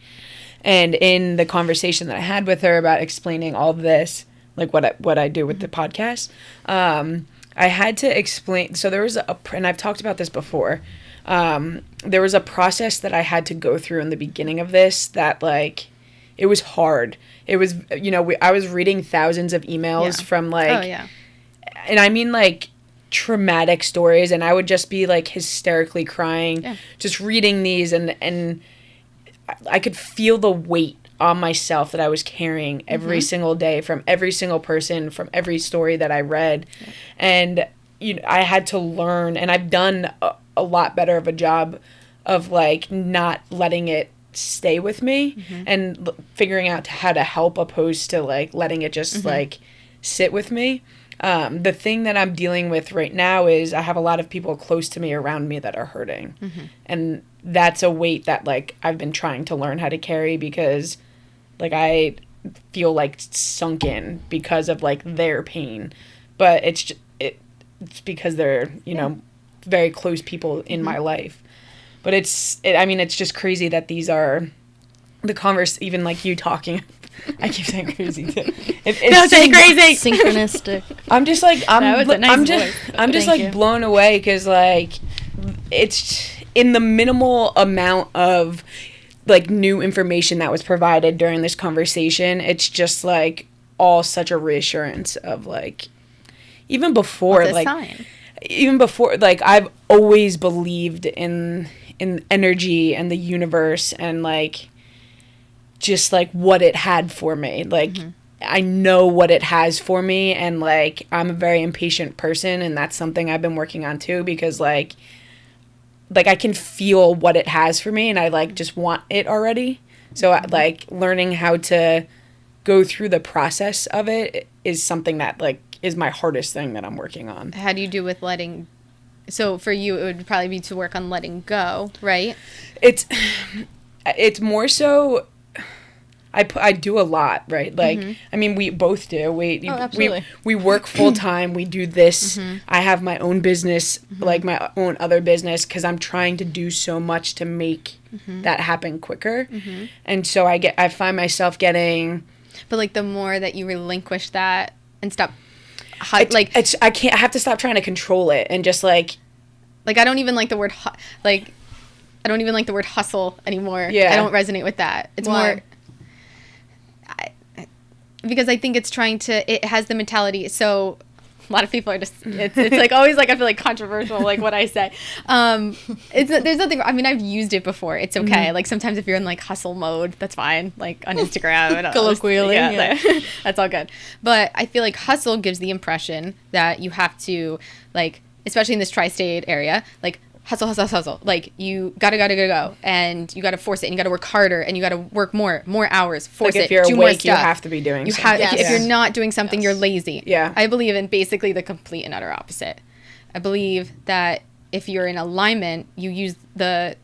and in the conversation that I had with her about explaining all of this, like what I do with the podcast, I had to explain. So there was and I've talked about this before. There was a process that I had to go through in the beginning of this that like it was hard. It was, I was reading thousands of emails from like, and I mean like traumatic stories, and I would just be like hysterically crying just reading these, and I could feel the weight on myself that I was carrying every single day from every single person, from every story that I read. And I had to learn, and I've done a lot better of a job of like not letting it stay with me and figuring out how to help, opposed to like letting it just like sit with me. The thing that I'm dealing with right now is I have a lot of people close to me around me that are hurting. And that's a weight that like I've been trying to learn how to carry, because like I feel like sunk in because of like their pain. But it's because they're, very close people in my life. But it's just crazy that these are the even like you talking. I keep saying crazy too. Don't say crazy. Synchronistic. I'm just like, That was a nice voice. I'm just like blown away, because like it's in the minimal amount of like new information that was provided during this conversation. It's just like all such a reassurance of like, even before like I've always believed in energy and the universe, and like just like what it had for me. Like I know what it has for me, and like I'm a very impatient person, and that's something I've been working on too, because like I can feel what it has for me, and I like just want it already. So like learning how to go through the process of it is something that like is my hardest thing that I'm working on. How do you do with letting? So for you, it would probably be to work on letting go, right? It's more so. I do a lot, right? Like, I mean, we both do. We work full time. We do this. I have my own business, like my own other business, because I'm trying to do so much to make that happen quicker. And so I find myself getting. But like the more that you relinquish that and stop. I have to stop trying to control it, and just like I don't even like the word I don't even like the word hustle anymore. I don't resonate with that. It's more because I think it has the mentality. So a lot of people are just it's like always like I feel like controversial like what I say. There's nothing. I mean, I've used it before. It's okay. Like sometimes if you're in like hustle mode, that's fine. Like on Instagram, colloquially, that's all good. But I feel like hustle gives the impression that you have to like, especially in this tri-state area, like hustle. Like you gotta go, and you gotta force it, and you gotta work harder, and you gotta work more hours. Force like it. If you're do more awake, stuff. you have to be doing. Something. If you're not doing something, you're lazy. Yeah. I believe in basically the complete and utter opposite. I believe that if you're in alignment, you use the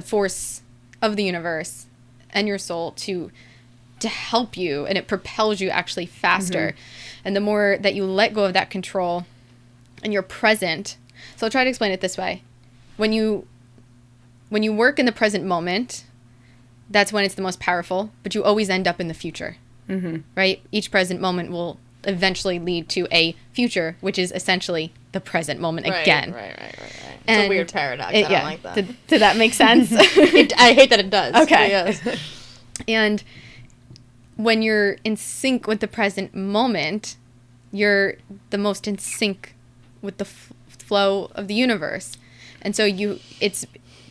force of the universe and your soul to help you, and it propels you actually faster. And the more that you let go of that control, and you're present. So I'll try to explain it this way. When you work in the present moment, that's when it's the most powerful, but you always end up in the future, right? Each present moment will eventually lead to a future, which is essentially the present moment again. Right. It's a weird paradox. I don't like that. Did that make sense? I hate that it does. Okay. Yes. And when you're in sync with the present moment, you're the most in sync with the flow of the universe. And so you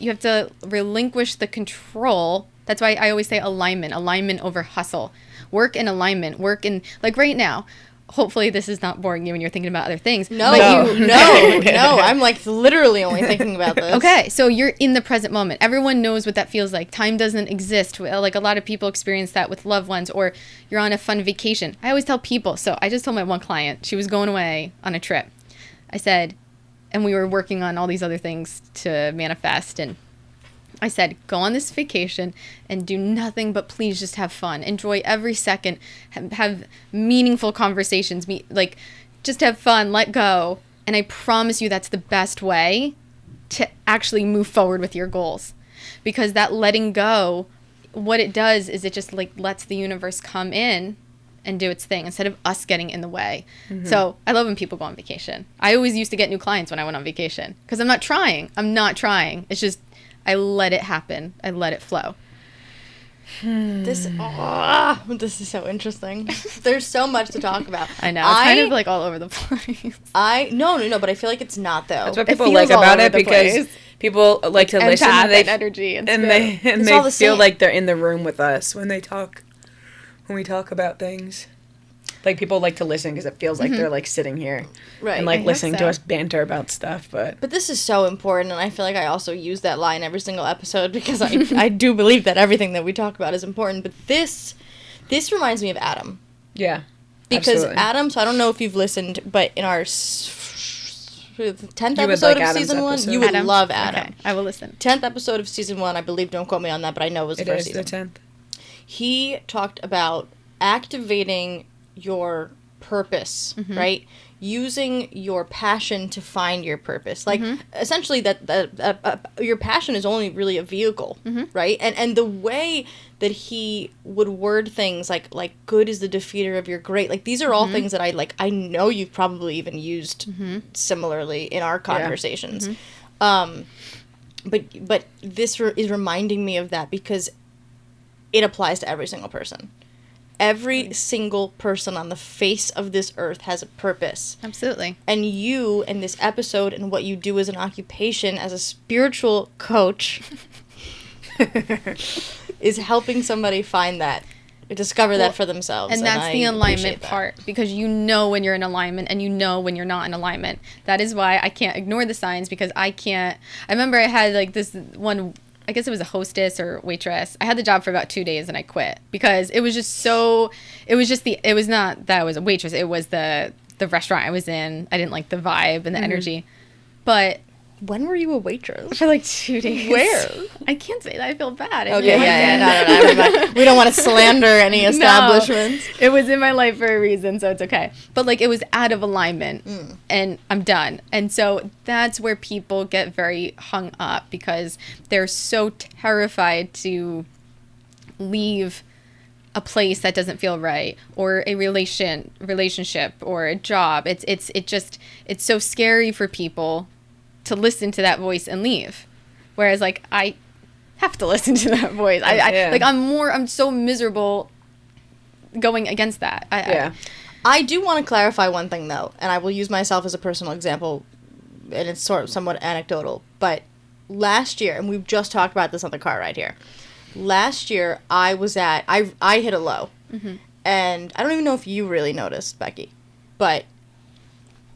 have to relinquish the control. That's why I always say alignment over hustle. Work in alignment. Work in, like right now, hopefully this is not boring you when you're thinking about other things. No, But no. I'm like literally only thinking about this. Okay, so you're in the present moment. Everyone knows what that feels like. Time doesn't exist. Like a lot of people experience that with loved ones, or you're on a fun vacation. I always tell people, so I just told my one client, she was going away on a trip. I said, and we were working on all these other things to manifest, and I said, go on this vacation and do nothing but please just have fun. Enjoy every second. Have meaningful conversations. Just have fun. Let go. And I promise you that's the best way to actually move forward with your goals. Because that letting go, what it does is it just like lets the universe come in and do its thing instead of us getting in the way. Mm-hmm. So I love when people go on vacation. I always used to get new clients when I went on vacation because I'm not trying. It's just I let it happen. I let it flow. This is so interesting. There's so much to talk about. I know. It's kind of like all over the place. No, but I feel like it's not though. That's what people like about it because people like to listen and energy and they feel like they're in the room with us when we talk about things. Like people like to listen because it feels like they're like sitting here, right? And like listening to us banter about stuff. But this is so important, and I feel like I also use that line every single episode because I do believe that everything that we talk about is important. But this reminds me of Adam. Yeah, because absolutely. Adam. So I don't know if you've listened, but in our 10th episode of season 1, you would love Adam. Okay, I will listen. 10th episode of season 1, I believe. Don't quote me on that, but I know it was the first season. It is the 10th. He talked about activating your purpose, right? Using your passion to find your purpose. Like, essentially, that your passion is only really a vehicle, right? And the way that he would word things like good is the defeater of your great. Like, these are all things that I know you've probably even used similarly in our conversations. But this is reminding me of that because it applies to every single person. Every single person on the face of this earth has a purpose. Absolutely. And you, in this episode, and what you do as an occupation, as a spiritual coach, is helping somebody find that, discover that for themselves. And that's the alignment part, because you know when you're in alignment and you know when you're not in alignment. That is why I can't ignore the signs, because I remember I had like this one, I guess it was a hostess or waitress. I had the job for about 2 days and I quit because it was just it was not that I was a waitress. It was the restaurant I was in. I didn't like the vibe and the energy. But when were you a waitress? For like 2 days. Where? I can't say that. I feel bad. No. We don't want to slander any establishments. No, it was in my life for a reason, so it's okay. But like it was out of alignment, and I'm done. And so that's where people get very hung up because they're so terrified to leave a place that doesn't feel right, or a relationship, or a job. It's so scary for people to listen to that voice and leave, whereas like I have to listen to that voice. I'm so miserable going against that. I do want to clarify one thing though, and I will use myself as a personal example, and it's somewhat anecdotal. But last year, and we've just talked about this on the car ride here. Last year, I hit a low, and I don't even know if you really noticed, Becky, but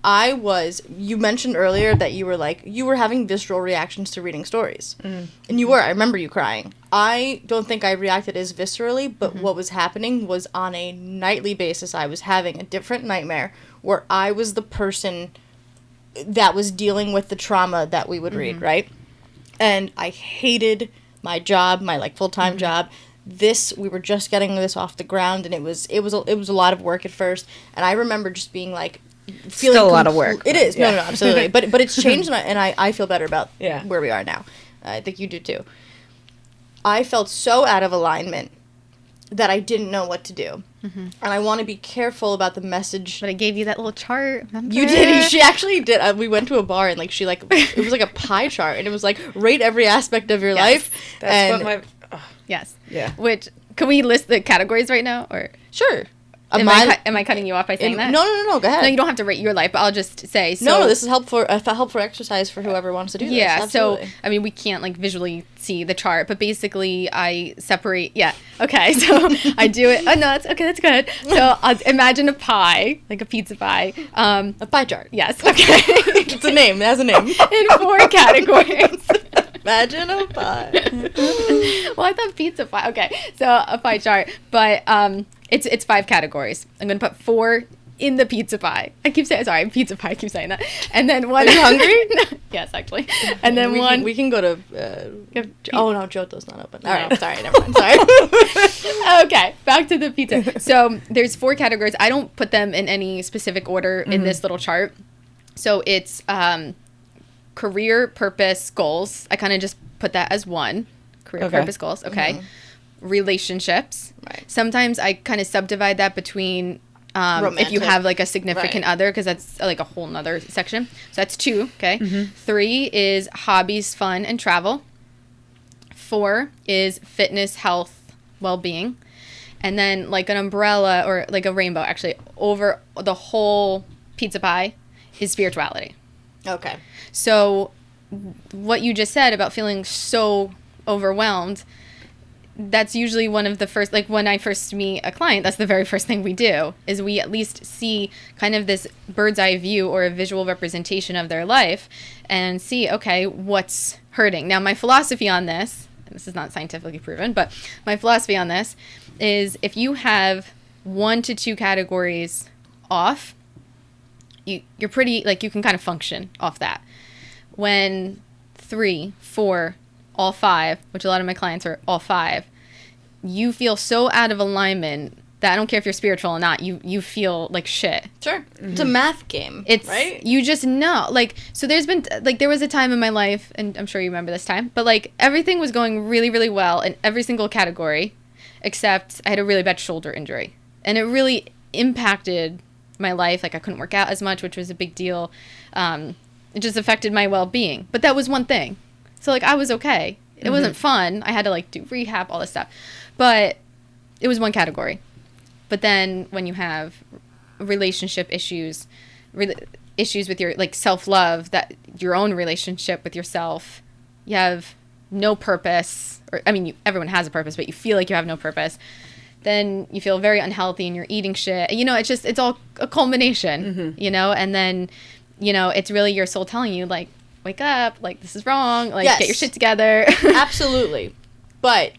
you mentioned earlier that you were having visceral reactions to reading stories. And you were. I remember you crying. I don't think I reacted as viscerally, but what was happening was on a nightly basis, I was having a different nightmare where I was the person that was dealing with the trauma that we would read, right? And I hated my job, my like full-time job. We were just getting this off the ground, and it was a lot of work at first. And I remember just being like, feeling still a lot of work. It is. Yeah. No, absolutely. But it's changed, and I feel better about where we are now. I think you do too. I felt so out of alignment that I didn't know what to do. And I want to be careful about the message. But I gave you that little chart. Remember? You did. She actually did. We went to a bar, and like it was like a pie chart, and it was like rate every aspect of your life. That's what my... Yes. Yeah. Which, can we list the categories right now? Or sure. Am I cutting you off by saying that? No, go ahead. No, you don't have to rate your life, but I'll just say. So, no, this is helpful exercise for whoever wants to do this. Yeah, Absolutely. so, I mean, we can't, like, visually see the chart, but basically I separate, okay, so I do it. Oh, no, that's good. So I'll imagine a pie, like a pizza pie. A pie chart. Yes, okay. It's a name. It has a name. In 4 categories. Imagine a pie. Well, I thought pizza pie. Okay, so a pie chart, but it's 5 categories. I'm gonna put 4 in the pizza pie. I keep saying pizza pie. I keep saying that. And then 1. Are you hungry? No, yes, actually. And then we can go to. Oh no, Giotto's not open. All right, No. sorry, never mind. Sorry. Okay, back to the pizza. So there's 4 categories. I don't put them in any specific order in this little chart. So it's career, purpose, goals. I kind of just put that as 1. Career, purpose, goals. Okay. Relationships. Right. Sometimes I kind of subdivide that between if you have like a significant other, because that's like a whole nother section. So that's 2. Okay. 3 is hobbies, fun, and travel. 4 is fitness, health, well-being. And then like an umbrella or like a rainbow actually over the whole pizza pie is spirituality. Okay. So what you just said about feeling so overwhelmed, that's usually one of the first, like when I first meet a client, that's the very first thing we do, is we at least see kind of this bird's eye view or a visual representation of their life and see, okay, what's hurting. Now, my philosophy on this, and this is not scientifically proven, but my philosophy on this is if you have 1 to 2 categories off, you're pretty, like, you can kind of function off that. When 3, 4, all 5, which a lot of my clients are all 5, you feel so out of alignment that I don't care if you're spiritual or not, you feel like shit. Sure. It's a math game. It's right. You just know. Like, so there's been, like, there was a time in my life, and I'm sure you remember this time, but like everything was going really, really well in every single category, except I had a really bad shoulder injury. And it really impacted my life. Like, I couldn't work out as much, which was a big deal. It just affected my well-being. But that was one thing. So, like, I was okay. It wasn't fun. I had to, like, do rehab, all this stuff. But it was one category. But then when you have relationship issues, issues with your, like, self-love, that your own relationship with yourself, you have no purpose. Or, I mean, everyone has a purpose, but you feel like you have no purpose. Then you feel very unhealthy and you're eating shit. You know, it's all a culmination, you know? And then, you know, it's really your soul telling you, like, wake up, like, this is wrong, like, get your shit together. Absolutely. But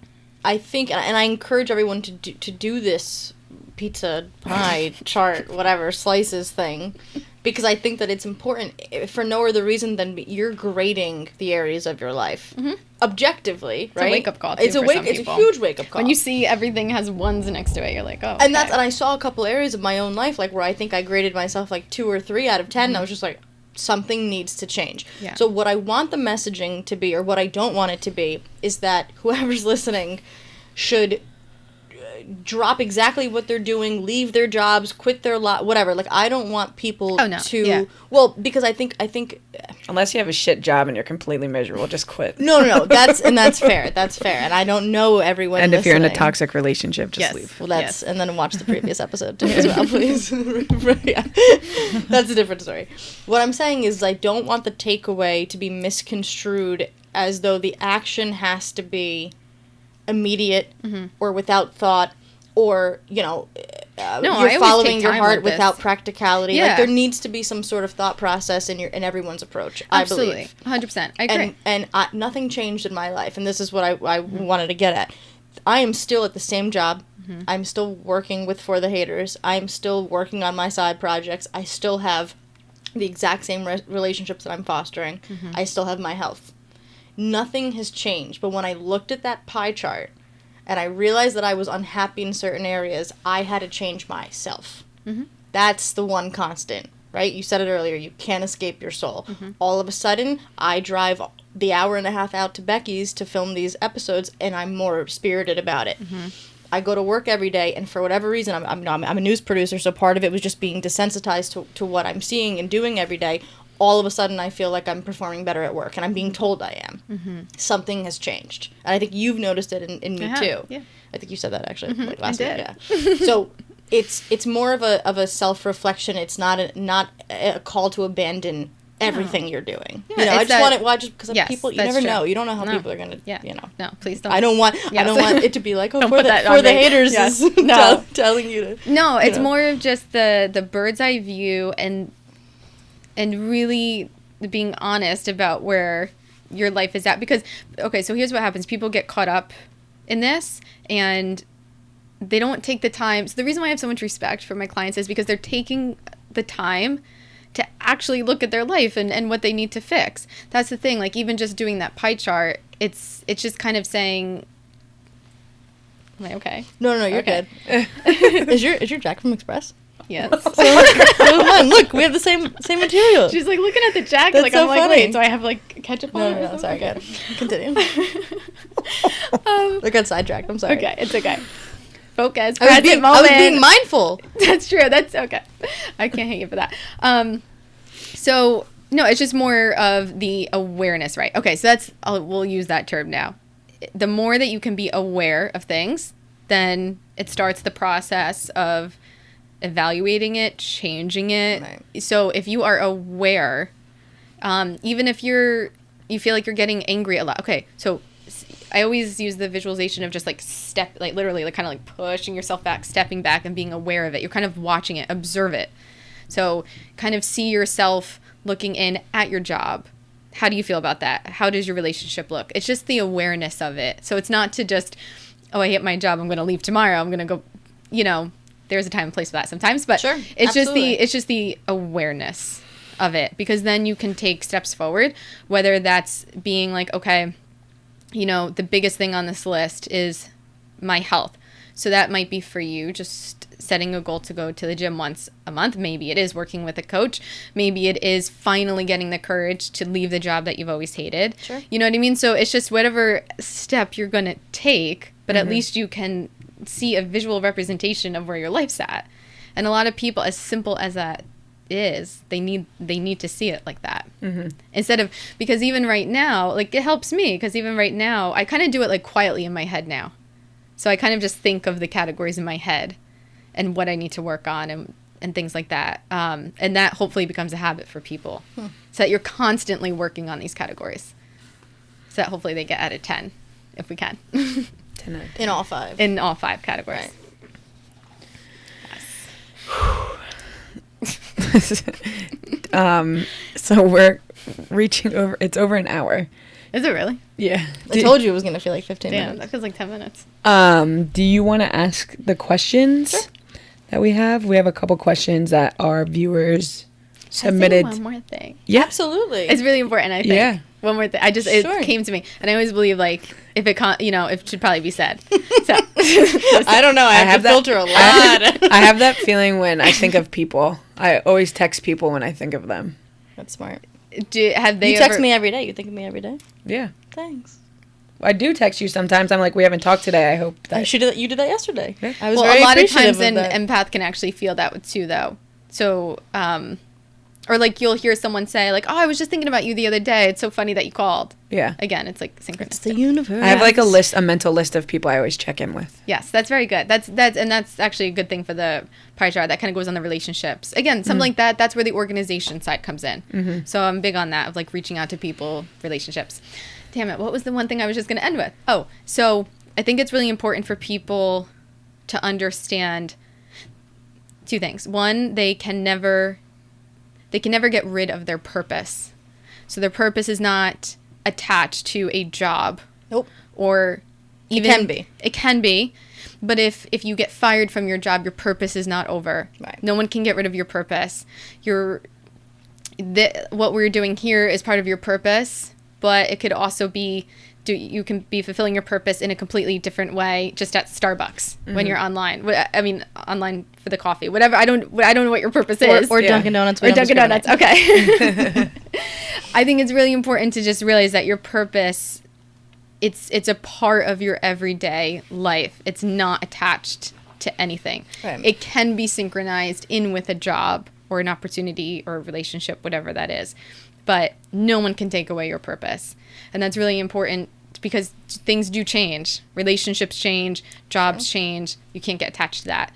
I think, and I encourage everyone to do this pizza pie chart, whatever, slices thing, because I think that it's important for no other reason than you're grading the areas of your life objectively, right? It's a wake-up call, too, It's people. a huge wake-up call. When you see everything has 1s next to it, you're like, oh, and I saw a couple areas of my own life, like, where I think I graded myself, like, 2 or 3 out of 10, and I was just like, something needs to change. Yeah. So what I want the messaging to be, or what I don't want it to be, is that whoever's listening should drop exactly what they're doing, leave their jobs, quit their whatever. Like, I don't want people to... Well, because I think... Unless you have a shit job and you're completely miserable, just quit. No. That's fair. That's fair. And I don't know everyone And listening. if you're in a toxic relationship, just leave. Well, and then watch the previous episode too as well, please. Yeah. That's a different story. What I'm saying is I don't want the takeaway to be misconstrued as though the action has to be immediate or without thought, or, you know, you're following your heart without practicality. Yeah. Like, there needs to be some sort of thought process in everyone's approach. Absolutely. I believe 100%. I agree. And nothing changed in my life, and this is what I wanted to get at. I am still at the same job. I'm still working with For The Hayters. I'm still working on my side projects. I still have the exact same relationships that I'm fostering. I still have my health. Nothing has changed. But when I looked at that pie chart and I realized that I was unhappy in certain areas, I had to change myself. That's the one constant, right? You said it earlier. You can't escape your soul. All of a sudden, I drive the hour and a half out to Becky's to film these episodes, and I'm more spirited about it. I go to work every day, and for whatever reason, I'm a news producer, so part of it was just being desensitized to what I'm seeing and doing every day. All of a sudden, I feel like I'm performing better at work, and I'm being told I am. Something has changed. And I think you've noticed it in me, too. Yeah. I think you said that, actually, like last week. Yeah. So it's more of a self-reflection. It's not a call to abandon everything you're doing. Yeah, you know, I it's just that- want it. Well, just because Yes, people, you that's never true. know. You don't know how No. people are gonna. Yeah. You know. No, please don't. I don't want it to be like, Don't for put the that for on the me. haters Yes. is No. telling you to. No, it's know. more of just the bird's eye view and really being honest about where your life is at. Because, okay, so here's what happens. People get caught up in this and they don't take the time. So the reason why I have so much respect for my clients is because they're taking the time to actually look at their life and what they need to fix. That's the thing. Like, even just doing that pie chart, it's just kind of saying, am I okay? No, you're Okay. good. Is your Jack from Express? Yes. So mine. Look, we have the same material. She's like looking at the jacket. That's Like, so I'm like, funny. wait, so I have like ketchup on it or No, something? sorry, Okay. good. Continue. Um, I got sidetracked. I'm sorry. okay, it's okay. Focus. I was Present being moment. mindful. That's true. That's okay. I can't hate you for that. So no, it's just more of the awareness, right? Okay, so we'll use that term now. The more that you can be aware of things, then it starts the process of evaluating it, changing it. Right. So if you are aware, even if you feel like you're getting angry a lot. Okay, so I always use the visualization of just like literally like kind of like pushing yourself back, stepping back and being aware of it. You're kind of watching it, observe it. So kind of see yourself looking in at your job. How do you feel about that? How does your relationship look? It's just the awareness of it. So it's not to just, oh, I hate my job, I'm going to leave tomorrow. I'm going to go, there's a time and place for that sometimes, but Sure, it's absolutely. just the awareness of it, because then you can take steps forward, whether that's being like, okay, the biggest thing on this list is my health. So that might be for you just setting a goal to go to the gym once a month. Maybe it is working with a coach. Maybe it is finally getting the courage to leave the job that you've always hated. Sure. You know what I mean? So it's just whatever step you're going to take, but at least you can see a visual representation of where your life's at. And a lot of people, as simple as that is, they need to see it like that. Instead of, because even right now, like, it helps me, because even right now I kind of do it like quietly in my head now. So I kind of just think of the categories in my head and what I need to work on and things like that. And that hopefully becomes a habit for people. So that you're constantly working on these categories. So that hopefully they get out of 10, if we can. 10 out of 10. In all five. In all 5 categories. Right. So we're reaching over. It's over an hour. Is it really? Yeah. I told you it was going to feel like 15 Damn, minutes. that feels like 10 minutes. Do you want to ask the questions that we have? We have a couple questions that our viewers submitted. One more thing. Yeah. Absolutely. It's really important, I think. Yeah. One more thing. It Sure. came to me. And I always believe, like, if it, it should probably be said. So. I don't know. I have to filter a lot. I have that feeling when I think of people. I always text people when I think of them. That's smart. Have they You text ever, me every day. You think of me every day? Yeah. Thanks. I do text you sometimes. I'm like, we haven't talked today. I hope that. You did that yesterday. Yeah. I was Well, very a lot of appreciative times an that. empath can actually feel that too, though. So, or like you'll hear someone say, like, oh, I was just thinking about you the other day. It's so funny that you called. Yeah. Again, it's like synchronous. It's the universe. I have like a mental list of people I always check in with. Yes, that's very good. That's actually a good thing for the pie chart. That kind of goes on the relationships. Again, something like that. That's where the organization side comes in. So I'm big on that, of like reaching out to people, relationships. Damn it! What was the one thing I was just going to end with? Oh, so I think it's really important for people to understand 2 things. One, they can never get rid of their purpose. So their purpose is not attached to a job. Nope. Or even can be. It can be. But if you get fired from your job, your purpose is not over. Right. No one can get rid of your purpose. What we're doing here is part of your purpose, but it could also be you can be fulfilling your purpose in a completely different way, just at Starbucks when you're online. I mean, online for the coffee, whatever. I don't know what your purpose is. Or Yeah. Dunkin' Donuts. Or Dunkin' Donuts. Okay. I think it's really important to just realize that your purpose, it's a part of your everyday life. It's not attached to anything. Right. It can be synchronized in with a job or an opportunity or a relationship, whatever that is. But no one can take away your purpose. And that's really important because things do change. Relationships change, jobs change. You can't get attached to that.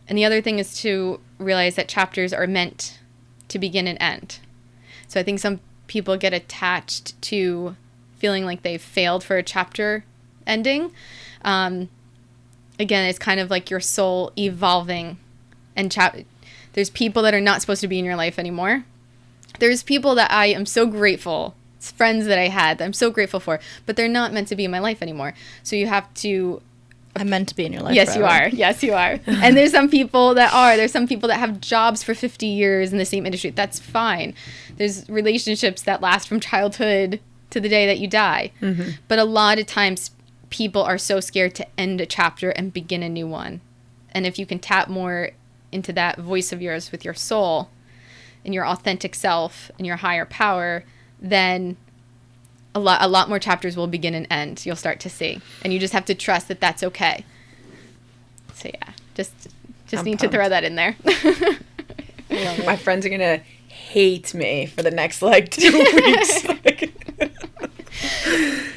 And the other thing is to realize that chapters are meant to begin and end. So I think some people get attached to feeling like they've failed for a chapter ending. Again, it's kind of like your soul evolving. And there's people that are not supposed to be in your life anymore. There's people that I am so grateful, it's friends that I had that I'm so grateful for, but they're not meant to be in my life anymore. So you have to... I'm meant to be in your life. Yes, forever. you are. Yes, you are. And there's some people that are. There's some people that have jobs for 50 years in the same industry. That's fine. There's relationships that last from childhood to the day that you die. Mm-hmm. But a lot of times people are so scared to end a chapter and begin a new one. And if you can tap more into that voice of yours with your soul and your authentic self and your higher power, then a lot more chapters will begin and end. You'll start to see. And you just have to trust that that's okay. So yeah, just need to throw that in there. My friends are going to hate me for the next, 2 weeks.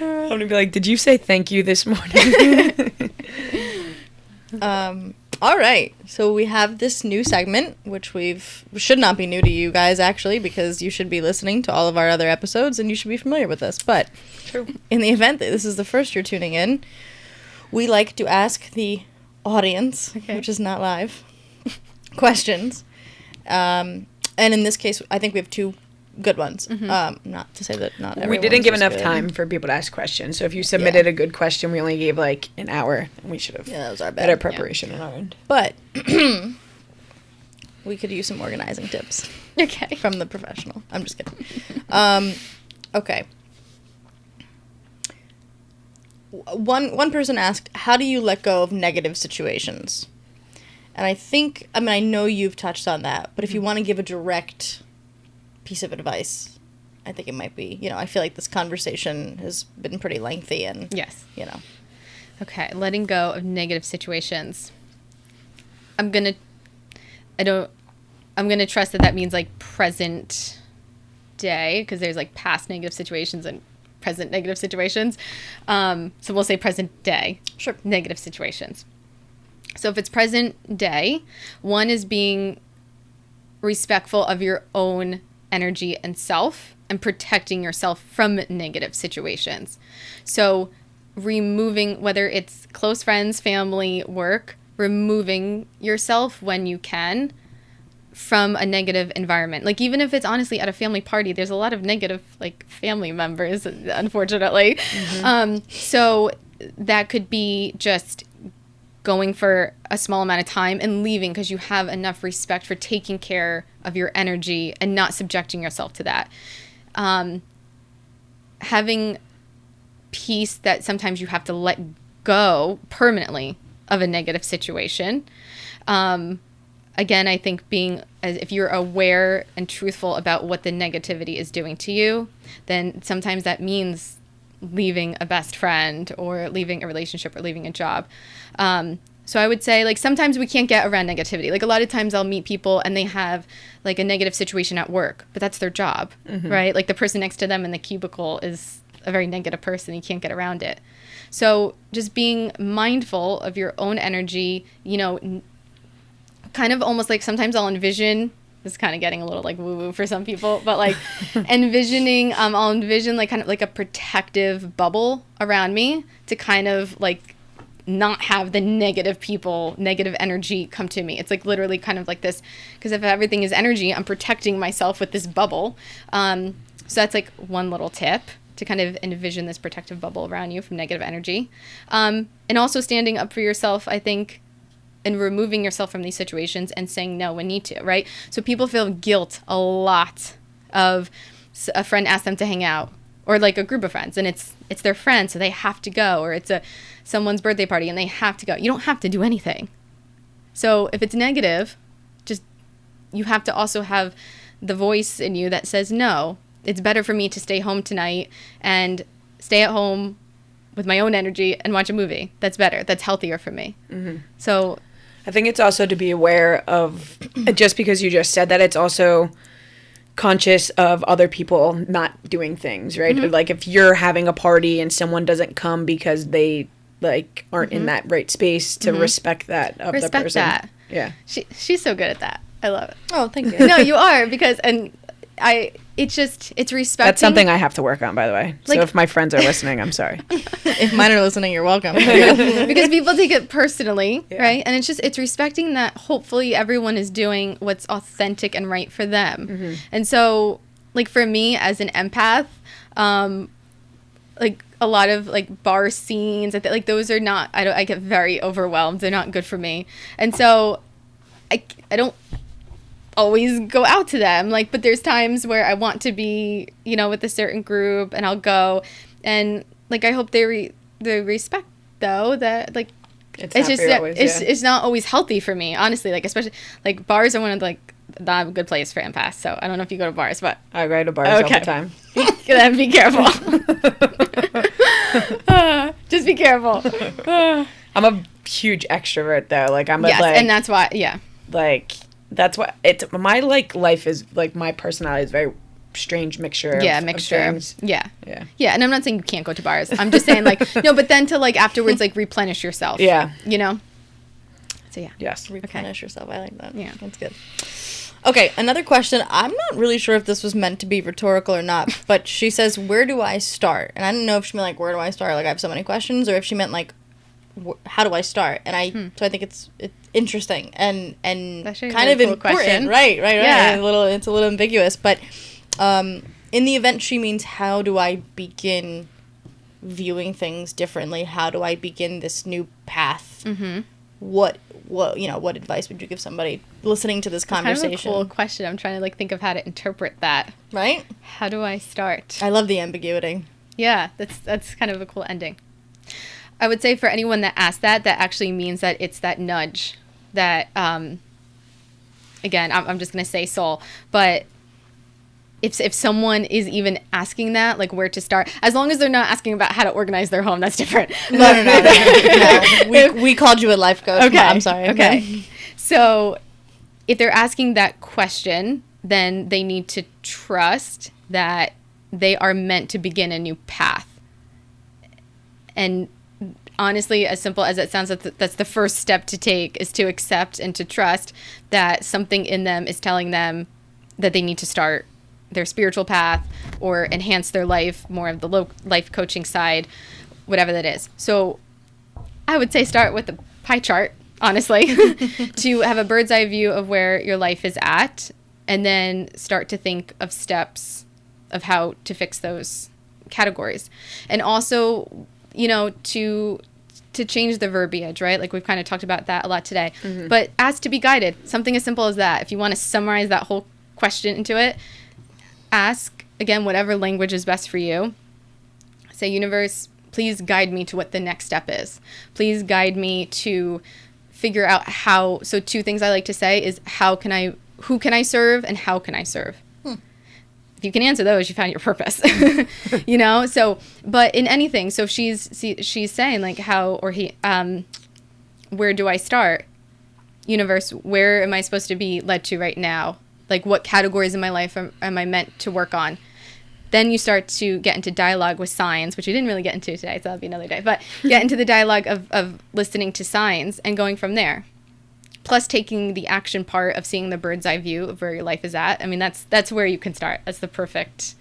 I'm going to be like, did you say thank you this morning? All right. So we have this new segment, which should not be new to you guys, actually, because you should be listening to all of our other episodes and you should be familiar with this. But True. In the event that this is the first you're tuning in, we like to ask the audience, which is not live, questions. And in this case, I think we have 2 good ones. Mm-hmm. Not to say that not everyone. We didn't give enough good. time for people to ask questions. So if you submitted a good question, we only gave an hour. And we should have that was our bad. better preparation on our end. But we could use some organizing tips. Okay. From the professional. I'm just kidding. Okay. One person asked, how do you let go of negative situations? And I know you've touched on that, but if you want to give a direct piece of advice, I think it might be, I feel like this conversation has been pretty lengthy and, yes. Okay, letting go of negative situations. I'm going to trust that means present day, because there's past negative situations and present negative situations. So we'll say present day. Sure. Negative situations. So if it's present day, one is being respectful of your own energy and self and protecting yourself from negative situations. So removing, whether it's close friends, family, work, removing yourself when you can from a negative environment. Even if it's honestly at a family party, there's a lot of negative family members, unfortunately. Mm-hmm. So that could be just going for a small amount of time and leaving because you have enough respect for taking care of your energy and not subjecting yourself to that. Having peace that sometimes you have to let go permanently of a negative situation. Again, I think if you're aware and truthful about what the negativity is doing to you, then sometimes that means leaving a best friend or leaving a relationship or leaving a job. So I would say sometimes we can't get around negativity. A lot of times I'll meet people and they have a negative situation at work, but that's their job, mm-hmm. right? The person next to them in the cubicle is a very negative person. You can't get around it. So just being mindful of your own energy, kind of almost sometimes I'll envision, this is kind of getting a little woo-woo for some people, but I'll envision kind of a protective bubble around me to kind of not have the negative energy come to me. It's literally kind of this, because if everything is energy, I'm protecting myself with this bubble. So that's one little tip to kind of envision this protective bubble around you from negative energy. And also standing up for yourself, I think, and removing yourself from these situations and saying no when need to, right? So people feel guilt a lot of a friend asks them to hang out, or a group of friends, and it's their friend, so they have to go, or it's someone's birthday party and they have to go. You don't have to do anything. So if it's negative, just you have to also have the voice in you that says, no, it's better for me to stay home tonight and stay at home with my own energy and watch a movie. That's better. That's healthier for me. Mm-hmm. So I think it's also to be aware of, just because you just said that, it's also conscious of other people not doing things, right? Mm-hmm. If you're having a party and someone doesn't come because they aren't mm-hmm. in that right space, to mm-hmm. respect that of the person. Respect that. Yeah. She's so good at that. I love it. Oh, thank you. No, you are, because it's respecting. That's something I have to work on, by the way. Like- So if my friends are listening, I'm sorry. If mine are listening, you're welcome. Because people take it personally, Yeah. right? And it's respecting that hopefully everyone is doing what's authentic and right for them. Mm-hmm. And so, like, for me as an empath, like a lot of like bar scenes, like those are not, I get very overwhelmed. They're not good for me. And so I don't always go out to them, like, but there's times where I want to be, with a certain group, and I'll go, and like I hope they respect, though, that like it's not just for you that always, it's not always healthy for me, honestly, like especially like bars are one of the, like, not a good place for empaths. So I don't know if you go to bars, but I go to bars all Okay. the time. then be careful. Just be careful. I'm a huge extrovert, though. Like, I'm Yes, like, and that's why, yeah. like, that's what it's my like life is like. My personality is very strange mixture. Of Mixture. things. Yeah. Yeah. Yeah, and I'm not saying you can't go to bars. I'm just saying, like, no, but then to, like, afterwards, like, replenish yourself. Yeah. So, yeah. Yes. Replenish yourself. I like that. Yeah. That's good. Okay, another question. I'm not really sure if this was meant to be rhetorical or not, but she says, where do I start? And I don't know if she meant, like, where do I start? Like, I have so many questions, or if she meant, like, how do I start? And so I think it's interesting and That's actually a kind really of cool important. question. Right. Yeah. It's a little ambiguous, but in the event she means, how do I begin viewing things differently? How do I begin this new path? Mm-hmm. What advice would you give somebody listening to this conversation? Kind of a cool question. I'm trying to, like, think of how to interpret that. Right? How do I start? I love the ambiguity. Yeah, that's kind of a cool ending. I would say for anyone that asked that actually means that it's that nudge that, again, I'm just going to say soul, but if someone is even asking that, like, where to start, as long as they're not asking about how to organize their home, that's different. No. We called you a life coach. Okay. I'm sorry. Okay. So if they're asking that question, then they need to trust that they are meant to begin a new path. And honestly, as simple as it sounds, that's the first step to take, is to accept and to trust that something in them is telling them that they need to start their spiritual path or enhance their life, more of the life coaching side, whatever that is. So I would say start with the pie chart, honestly, to have a bird's eye view of where your life is at, and then start to think of steps of how to fix those categories. And also, to change the verbiage, right? Like, we've kind of talked about that a lot today. Mm-hmm. But ask to be guided. Something as simple as that. If you want to summarize that whole question into it, ask, again, whatever language is best for you. Say, universe, please guide me to what the next step is. Please guide me to figure out how. So 2 things I like to say is who can I serve, and how can I serve? If you can answer those, you found your purpose, So, but in anything, so if she's saying, like, how or he, where do I start? Universe, where am I supposed to be led to right now? Like, what categories in my life am I meant to work on? Then you start to get into dialogue with signs, which we didn't really get into today, so that'll be another day. But get into the dialogue of listening to signs and going from there. Plus taking the action part of seeing the bird's eye view of where your life is at. I mean, that's where you can start. That's the perfect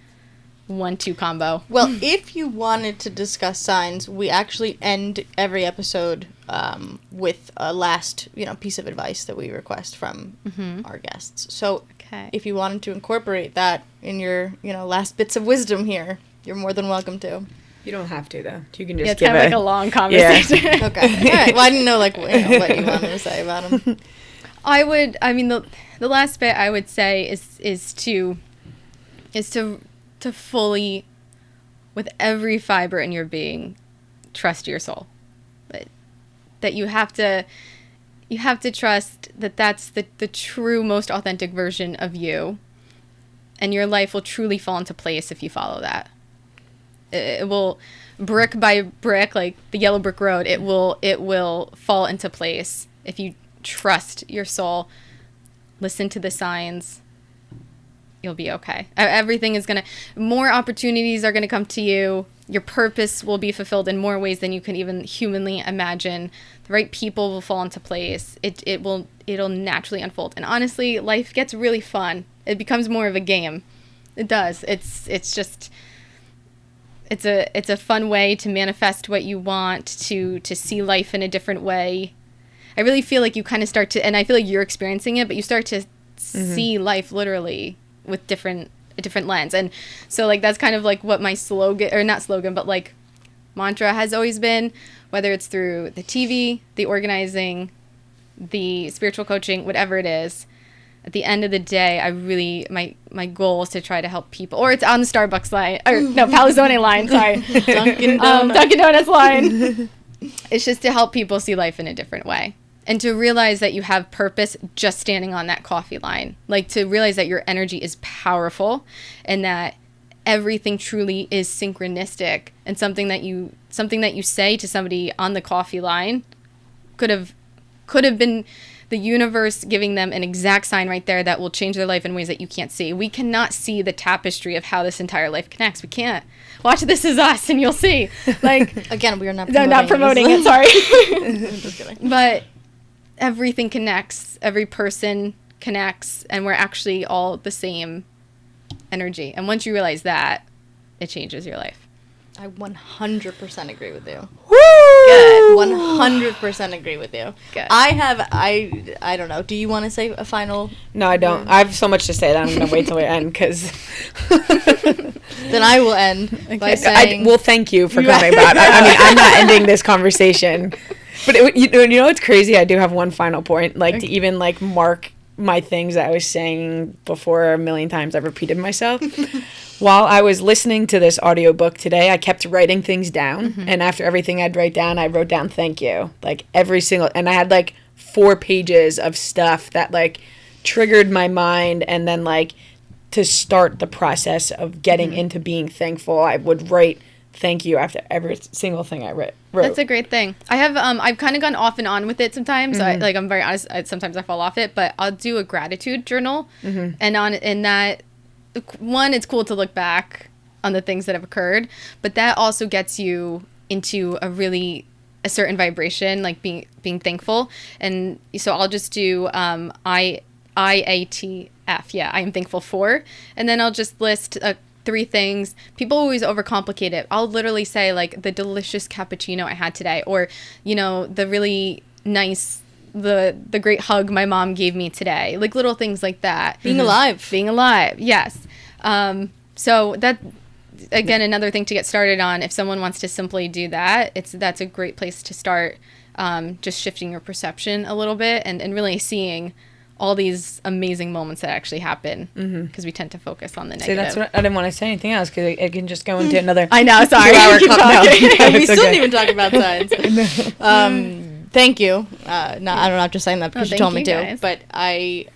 1-2 combo. Well, if you wanted to discuss signs, we actually end every episode with a last, piece of advice that we request from our guests. So if you wanted to incorporate that in your, last bits of wisdom here, you're more than welcome to. You don't have to, though. You can just It's give kind of like a long conversation. Yeah. Okay. All right. Well, I didn't know, what you wanted to say about them. The last bit I would say is to fully, with every fiber in your being, trust your soul. That you have to trust that that's the true, most authentic version of you, and your life will truly fall into place if you follow that. It will, brick by brick, like the yellow brick road, it will fall into place if you trust your soul, listen to the signs. You'll be okay. Everything is more opportunities are gonna come to you. Your purpose will be fulfilled in more ways than you can even humanly imagine. The right people will fall into place. It'll naturally unfold. And honestly, life gets really fun. It becomes more of a game. It does. It's a fun way to manifest what you want, to see life in a different way. I really feel like you kind of start to, and I feel like you're experiencing it, but you start to see life literally with a different lens. And so like that's kind of like what my slogan, or not slogan, but like mantra has always been, whether it's through the TV, the organizing, the spiritual coaching, whatever it is. At the end of the day, I really, my goal is to try to help people, or it's on the Starbucks line, or no, Palazzone line, sorry. Dunkin' Donuts line. It's just to help people see life in a different way. And to realize that you have purpose just standing on that coffee line. Like to realize that your energy is powerful and that everything truly is synchronistic, and something that you say to somebody on the coffee line could have been the universe giving them an exact sign right there that will change their life in ways that you can't see. We cannot see the tapestry of how this entire life connects. We can't. Watch This Is Us and you'll see. Like again, we are not promoting it, sorry. Just kidding. But everything connects. Every person connects, and we're actually all the same energy. And once you realize that, it changes your life. I 100% agree with you. Woo! Good. 100% agree with you. Good. I don't know. Do you want to say a final? No, I don't. I have so much to say that I'm going to wait till we end, because... Then I will end by saying... well, thank you for coming back. I mean, I'm not ending this conversation. But you know what's crazy? I do have one final point, like to even like mark my things that I was saying before a million times. I've repeated myself. While I was listening to this audiobook today, I kept writing things down. And after everything I'd write down, I wrote down thank you. Like every single, and I had like 4 pages of stuff that like triggered my mind. And then like to start the process of getting into being thankful, I would write thank you after every single thing I wrote. That's a great thing. I have I've kind of gone off and on with it sometimes. So I'm very honest. Sometimes I fall off it, but I'll do a gratitude journal, and in that one, it's cool to look back on the things that have occurred, but that also gets you into a certain vibration, like being thankful. And so I'll just do IATF. Yeah, I am thankful for, and then I'll just list 3 things. People always overcomplicate it. I'll literally say like the delicious cappuccino I had today, or the really nice, the great hug my mom gave me today, like little things like that. Being alive, yes. So that, again, another thing to get started on. If someone wants to simply do that, that's a great place to start. Just shifting your perception a little bit, and really seeing all these amazing moments that actually happen, because we tend to focus on the negative. See, that's what I didn't want to say anything else, because it can just go into another. I know, sorry. 2-hour No, we still didn't even talk about science. Thank you. No, I don't know. I'm just saying that because you told me to. Guys. But I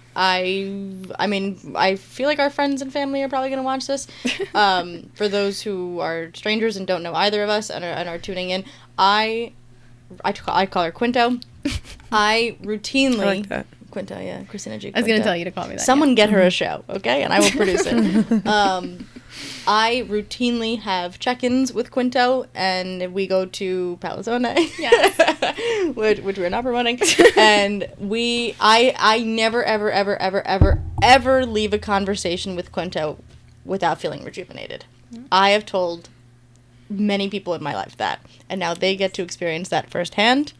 mean, I feel like our friends and family are probably going to watch this. For those who are strangers and don't know either of us and are tuning in, I call her Quinto. I routinely. I like that. Quinto, yeah, Christina G. I was going to tell you to call me that. Someone get her a show, okay? And I will produce it. I routinely have check-ins with Quinto, and we go to Palazzone. Yes. which we're not promoting. And I never, ever, ever, ever, ever, ever leave a conversation with Quinto without feeling rejuvenated. I have told many people in my life that, and now they get to experience that firsthand.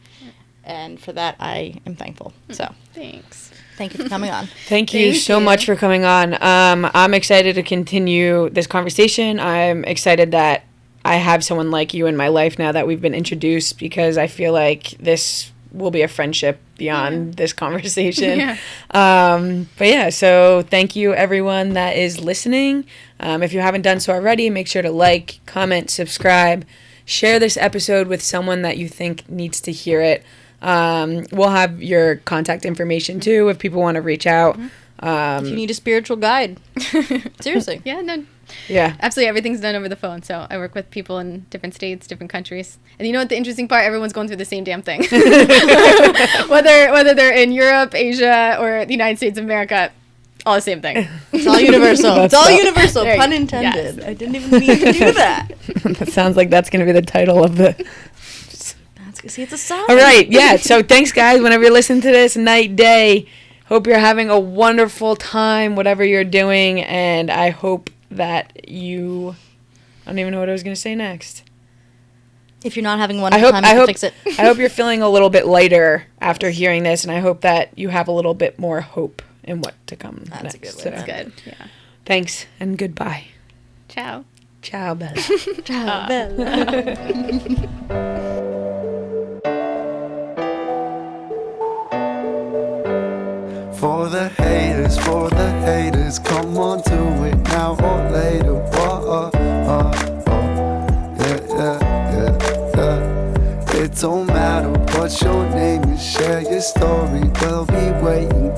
And for that, I am thankful. So, thanks. Thank you for coming on. Thank you so much for coming on. I'm excited to continue this conversation. I'm excited that I have someone like you in my life now that we've been introduced, because I feel like this will be a friendship beyond this conversation. But yeah, so thank you everyone that is listening. If you haven't done so already, make sure to like, comment, subscribe, share this episode with someone that you think needs to hear it. We'll have your contact information too if people want to reach out. If you need a spiritual guide. Seriously. Yeah, absolutely. Everything's done over the phone. So I work with people in different states, different countries. And you know what the interesting part? Everyone's going through the same damn thing. whether they're in Europe, Asia, or the United States of America, all the same thing. It's all universal. It's all universal. There you- Pun intended. yes. I didn't even mean to do that. That sounds like that's going to be the title of the... See, it's a sign. All right, yeah. So thanks, guys. Whenever you listen to this, night, day, hope you're having a wonderful time, whatever you're doing, and I hope that you... I don't even know what I was going to say next. If you're not having one time, you can fix it. I hope you're feeling a little bit lighter after hearing this, and I hope that you have a little bit more hope in what to come That's next. a good way. So, That's Good. Yeah. thanks, and goodbye. Ciao. Ciao, Bella. Ciao, Bella. For the haters, come on, do it now or later. Yeah. It don't matter what your name is, share your story, we'll be waiting.